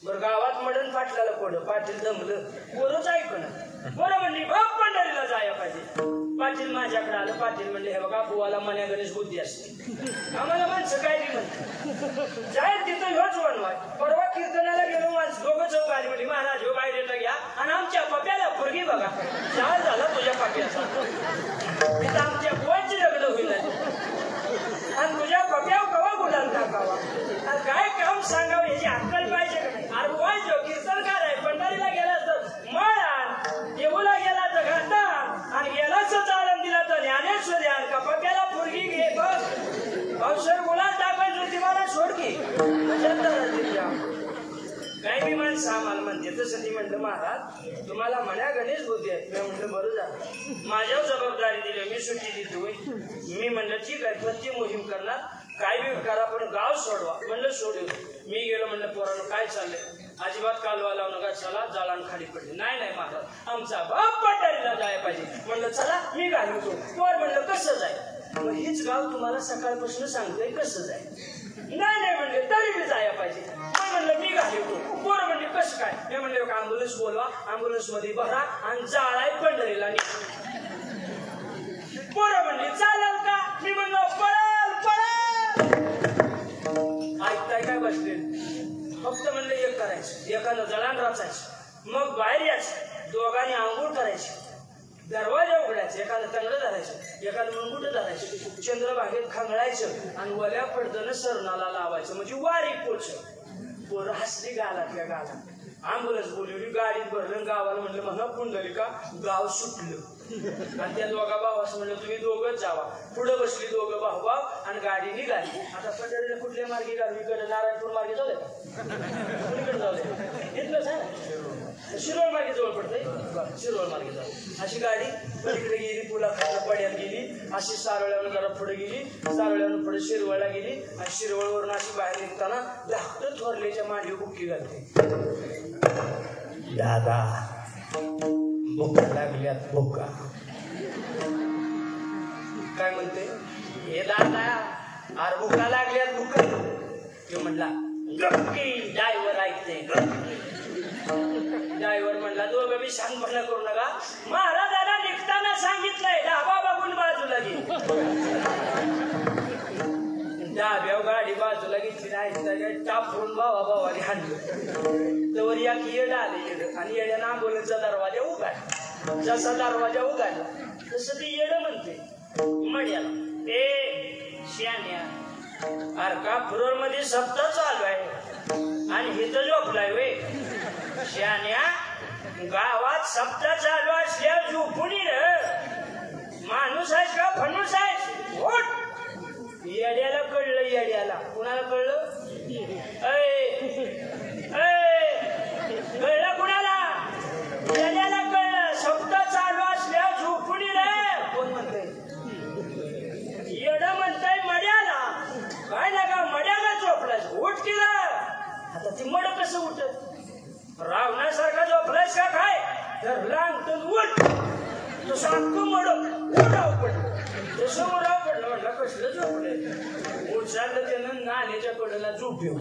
बरं गावात मडण फाटल्याला कोण पाटील दमलं पोरच ऐकणं. बरं म्हणली बाप पंढरीला जायला पाहिजे. पाटील माझ्याकडे आलं. पाटील म्हणले हे बघा बुवाला मन्या गणेश बुद्धी असते आम्हाला माणसं काय बी म्हणते जाईल तिथं ह्योच वणवाय. परवा कीर्तनाला गेलो माणसं दोघं चौक आली म्हणली महाराज ह्यो बाहेर घ्या आणि आमच्या पप्याला पोरगी बघा. जाळ झाला तुझ्या पप्याचा तिथं आमच्या बुवांची लग्न होईल आणि तुझ्या पप्यावर कवा गुलाल टाकावा. काय काम सांगावं याची अक्कल पाहिजे का नाही. अरे वाजो कीर्तनकार आहे पंढरीला गेला तर मळान देऊला गेला तर घाटान आणि गेलाच चालन दिला तर ज्ञानेश्वरी आणि का पप्याला पोरगी घे बघ अवसर गुलाल टाकायचं ती मला सोड की काही बी माणसं आम्हाला म्हणते. तसं ती म्हणलं महाराज तुम्हाला म्हण्या गणेश बुद्धी आहे. मी म्हणलं बरं झालं माझ्यावर जबाबदारी दिली मी सुट्टी देतोय. मी म्हणलं ठीक आहे पण ती मोहीम करणार काय बी करा पण गाव सोडवा. म्हणलं सोडू. मी गेलो म्हणलं पोरानं काय चाललंय अजिबात कालवा लावू नका, चला जाळान खाली पडले. नाही नाही महाराज, आमचा बाप पंढरीला जायला पाहिजे. म्हणलं चला मी घालवतो. वर म्हणलं कसं जाय? मग हीच गाव तुम्हाला सकाळपासून सांगतोय कसं जाय. नाही नाही म्हणले तरी मी जायला पाहिजे. मग म्हणलं मी घालवतो. पोरं म्हणले कसं काय? मी म्हणले अँब्युलन्स बोलवा, अँब्युलन्स मध्ये भरा आणि जाळाय पंढरीला. पोरं म्हणले चालेल का? मी म्हणलो पळल पळल. ऐकताय काय बसले? फक्त म्हणले एक करायचं, एकानं जळान राचायचं, मग बाहेर यायचं, दोघांनी आंघोळ करायची, दरवाजा उघडायचा, एकानं तंगड धरायचं, एकानं मुंगुट धरायचं, चंद्रभागेत खांगळायचं आणि वल्या पडदनं सरणाला लावायचं, म्हणजे वारी पोच. पोरं हसली गालातल्या गालात. अँब्युलन्स बोलवली, गाडीत भरलं, गावाला म्हणलं म्हणा पुंडलिका गाव सुटलं. आणि त्या दोघा भाऊ असं म्हणलं तुम्ही दोघंच जावा. पुढे बसली दोघं भाऊ आणि गाडी निघाली. आता पंढरीला कुठल्या मार्गे गाडी? इकडे नारायणपूर मार्गे जाऊ दे, कुणीकडे जाऊ दे, इथलंच आहे, शिरोळ मार्गे जवळ पडतंय, शिरोळ मार्गे जाऊ. अशी गाडी पलीकडे गेली, पुलाखाली पड्यात गेली, अशी सारोळ्यावरून जरा पुढे गेली, सारोळ्यावरून पुढे शिरवळला गेली आणि शिरवळवरून अशी बाहेर निघताना धाकटं थोरल्याच्या मांडीवर बुक्की घालते. दादा भुका लागल्यात, भुका. काय म्हणते? हे दादा अरे भुका लागल्यात, भुका. तो म्हणला गप्पी. ड्रायव्हर ऐकते. ड्रायव्हर म्हणला दोघं मी शांतपणा करू नका, महाराजांना निघताना सांगितलंय डाबा बघून बाजूला घे. डाब्याव गाडी बाजूला घेतली नाही, टापरून भावा भावाने हाणलं. तर एक येड आले, येड, आणि येड्यानं अँब्युलन्सचा दरवाजा उघडला. जसा दरवाजा उघडला तसं ती येड म्हणते मड्याला, ए श्यान्या, अरे का फुरोर मध्ये सप्ताह चालू आहे आणि हिथं झोपलाय वे? श्यान्या, गावात सप्ताह चालू असल्यावर झोपून माणूस आहेस का फणूस आहेस? उठ. येड्याला कळलं, येड्याला. कुणाला कळलं? कळलं कुणाला? येड्याला कळलं. सप्ताह चालू असल्यावर झोपून कोण म्हणतंय? येड म्हणतंय मड्याला. काय लागा मड्याला झोपलास? उठ केला. आता ती मड कसं उठत? रावणासारखा झोपलास का काय? धरला अंगठून उठ. तसं अख्खं मड उडाव पडलं. तसं उडाव पडलं. म्हटलं कसलं झोपलंय? उचारलं त्यानं नाल्याच्या कडेला झोप्यो.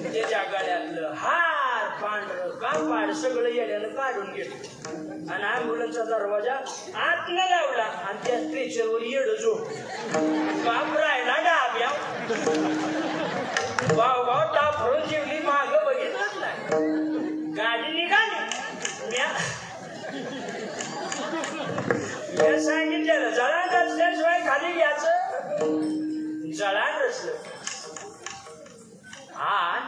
त्याच्या गाड्यातलं हार पांढरं कापाड सगळं येड्यानं काढून घेतलं आणि अँब्युलन्सचा दरवाजा आतनं लावला आणि त्या स्ट्रेचरवर येड झोप. बाप राहिला डाब्या. भाव भाव टाफळून जेवली, माग बघितलंच नाही. गाडी निघाली. मी सांगितलेलं जळान रचल्याशिवाय खाली घ्यायचं. जळान रचलं आणि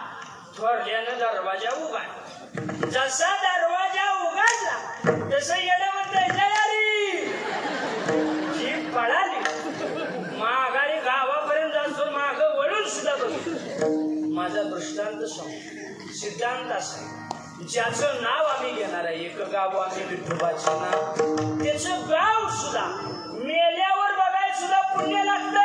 थोरल्यानं दरवाजा उघडला. जसा दरवाजा उघडला तसं येणं म्हणतंय तयारी. जीप पळाली. माघारी गावापर्यंत जातो, माग वळून सुद्धा बघितलं. माझा दृष्टांत सांग, सिद्धांत असा ज्याचं नाव आम्ही घेणार आहे, एक गाव आम्ही विठोबाचं नाव, त्याचं गाव सुद्धा मेल्यावर बघायला सुद्धा पुण्य लागतं.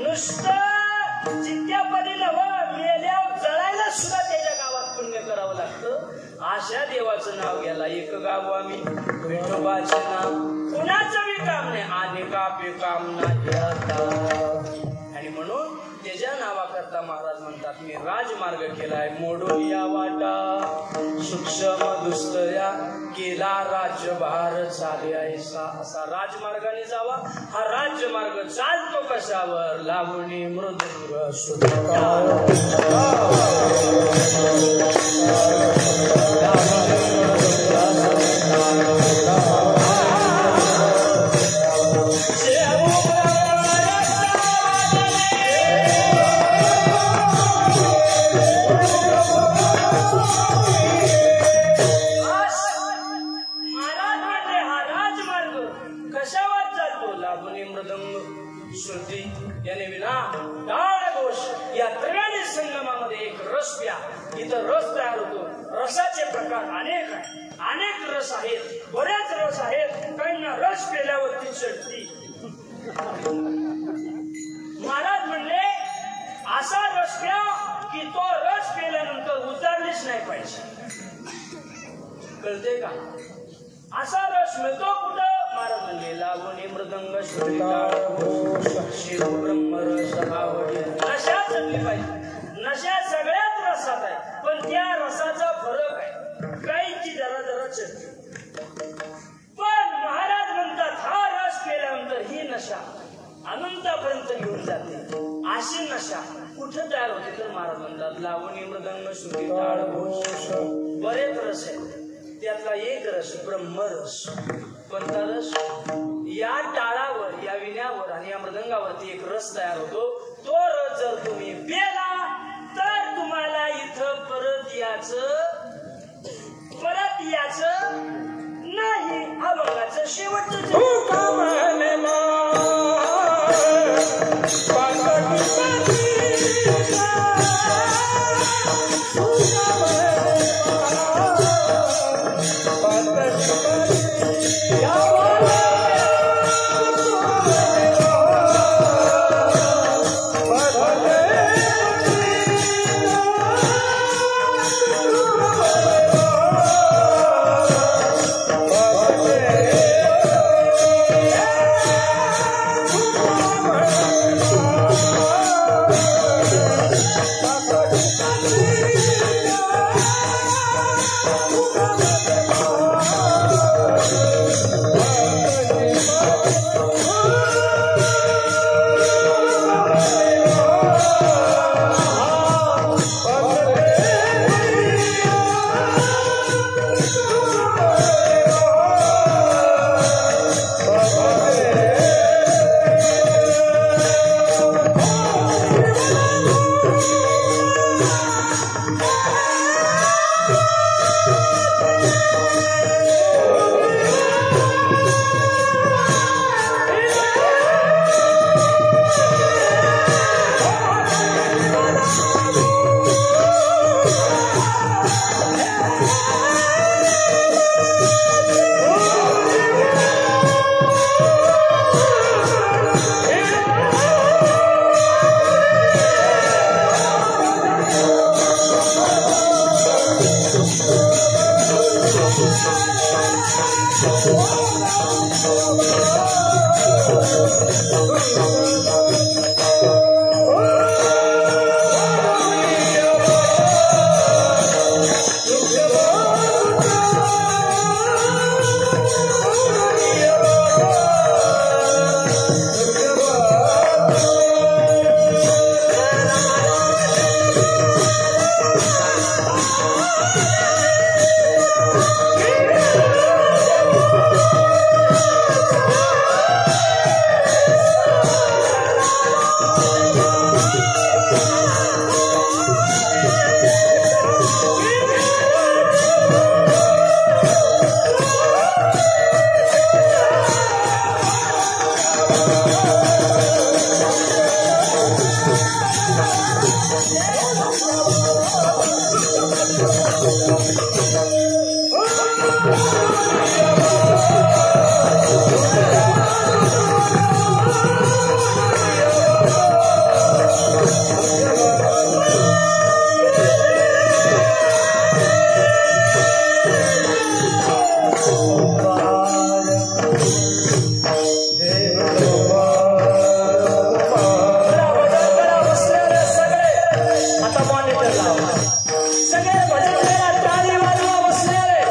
नुसतं जित्यापदी नव्हं, मेल्यावर जळायला सुद्धा त्याच्या गावात पुण्य करावं लागतं. अशा देवाचं नाव घ्यायला एक गाव आम्ही विठोबाचं नाव. कुणाचं बी काम नाही, अनेकापे काम नाही आता. आणि म्हणून त्याच्या नावाकरता महाराज म्हणतात मी राजमार्ग केलाय. मोडून या वाटा सूक्ष्म दुस्तऱ्या केला राज्यभार चाले ऐसा. असा राजमार्गाने जावा. हा राज्यमार्ग चालतो कशावर? लावणी मृदुंग सुद्धा. इथं रस तयार होतो. रसाचे प्रकार अनेक आहेत, अनेक रस आहेत, बरेच रस आहेत. काहींना रस पेल्यावरती चढती. महाराज म्हणले असा रस प्या की तो रस पेल्यानंतर उतारलीच नाही पाहिजे. कळते का? असा रस मिळतो कुठं? महाराज म्हणले लावणी मृदंग शिव ब्रह्मरस आवडे. नशा चढली पाहिजे. नशा सगळ्यात रसात आहे, पण त्या रसाचा फरक आहे. काहींची जरा जरा चढते, पण महाराज म्हणतात हा रस केल्यानंतर ही नशा अनंतापर्यंत घेऊन जाते. अशी नशा कुठं तयार होते तर महाराज म्हणतात लावणी मृदंग श्रुती टाळ घोष. बरेच रस आहेत, त्यातला एक रस ब्रह्मरस. कोणता रस? या टाळावर, या विण्यावर आणि या मृदंगावरती एक रस तयार होतो. तो रस जर तुम्ही पेला तर तुम्हाला इथं परत याचं नाही. अभंगाचं शेवटचं सगळे भजन टाळी वाजवा बसणारे.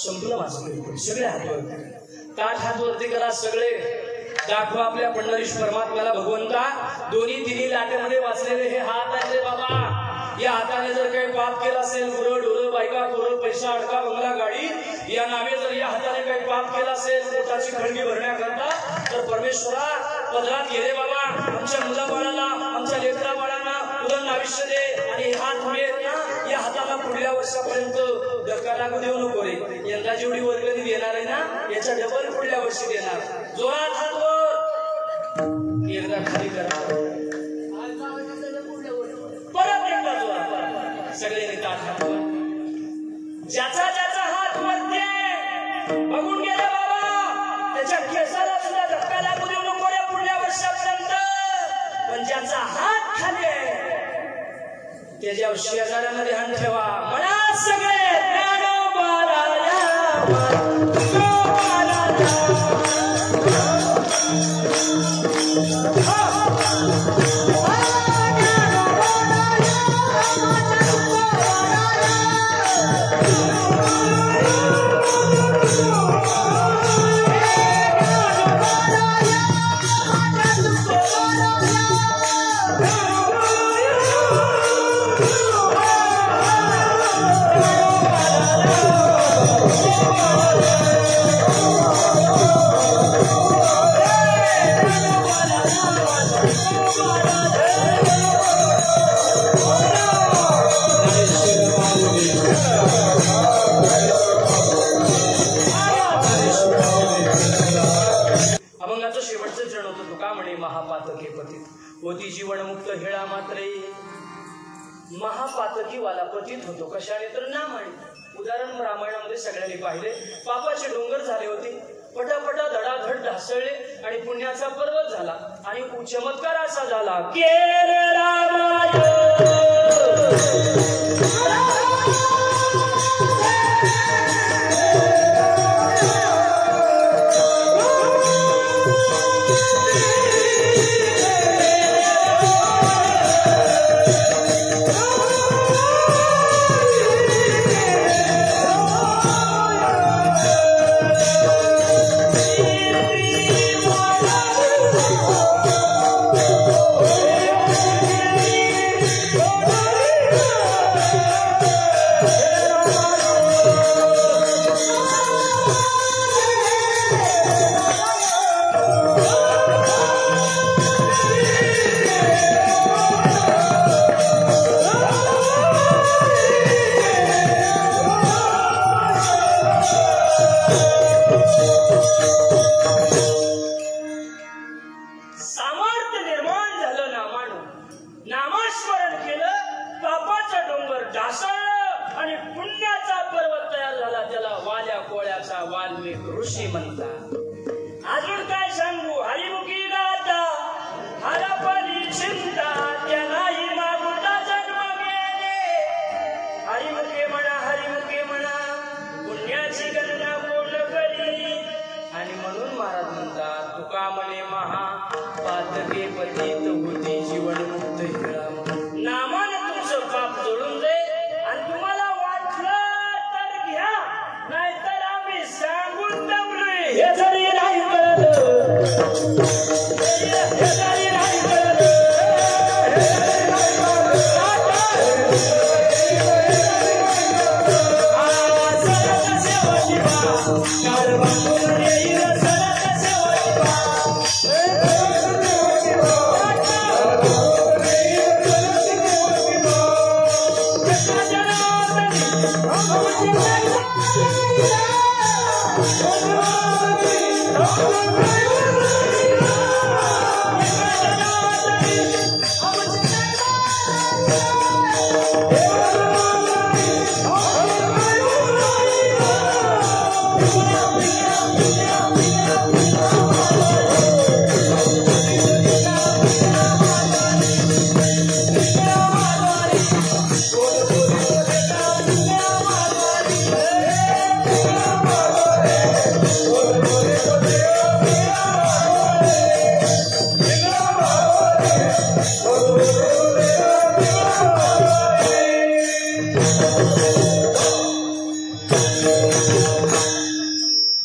संपलं माझं कीर्तन. सगळे हात वरती, ताठ हात वरती करा सगळे. दाखवा आपल्या पंढरीश परमात्म्याला भगवंता. दोन्ही तिन्ही लाटेमध्ये वाचलेले हे हात आहेत रे बाबा. या हाताने जर काही पाप केला असेल, गुरं ढोरं बायका पोरं पैसा अडका बंगला गाडी या नावे जर या हाताने काही पाप केला असेल पोटाची खळगी भरण्याकरता, तर परमेश्वरा पदरात ये रे बाबा. आमच्या मुलाबाळाला आमच्या लेकरा बाळांना उदंड आयुष्य दे. आणि हात मिळेल ना या हाताला पुढल्या वर्षापर्यंत धक्का लागू देऊ नको रे. यंदा जेवढी वर्गणी देणार आहे ना याच्या डबल पुढल्या वर्षी देणार. जोरात हात वर, एकदा खाली करा, परत एकदा जोरात, सगळे ताठ हात वर. ज्याचा ज्याचा हात वरते बघून गेले बाबा, त्याच्या केसाला सुद्धा धक्का लागू देऊ नको रे पुढल्या वर्षापर्यंत. पण ज्याचा हात खाली आहे त्याच्या शेजाऱ्याला ध्यान ठेवा. म्हणा सगळे ज्ञानोबाराया महापातके पतित होती जीवनमुक्त हेळा मात्रे. महापातकी वाला पतित होतो कशाने तर नामाने. उदाहरण रामायणामध्ये सगळ्यांनी पाहिले. पापाचे डोंगर झाले होते, पटापटा धडाधड ढासळले आणि पुण्याचा पर्वत झाला. आणि चमत्कार असा झाला केले रामाय ऋषी म्हणतात. अजून काय सांगू, हरिमुखी गाता हरपली चिंता त्यालाही मागुता जन्म गेले. हरिमुखे म्हणा पुण्याची गणना कोण करी. आणि म्हणून महाराज म्हणतात तुका म्हणे महा पातके पतित होती जीवनमुक्त हेळा. नामाने तुमचं पाप जोडून दे. आणि तुम्हाला वाटलं तर घ्या, नाहीतर सांगून दमलोय. हे जरी नाही कळलं, हे जरी नाही कळलं, सरत सेवाची काळ बांधून येईल सरत सेवाची Oh,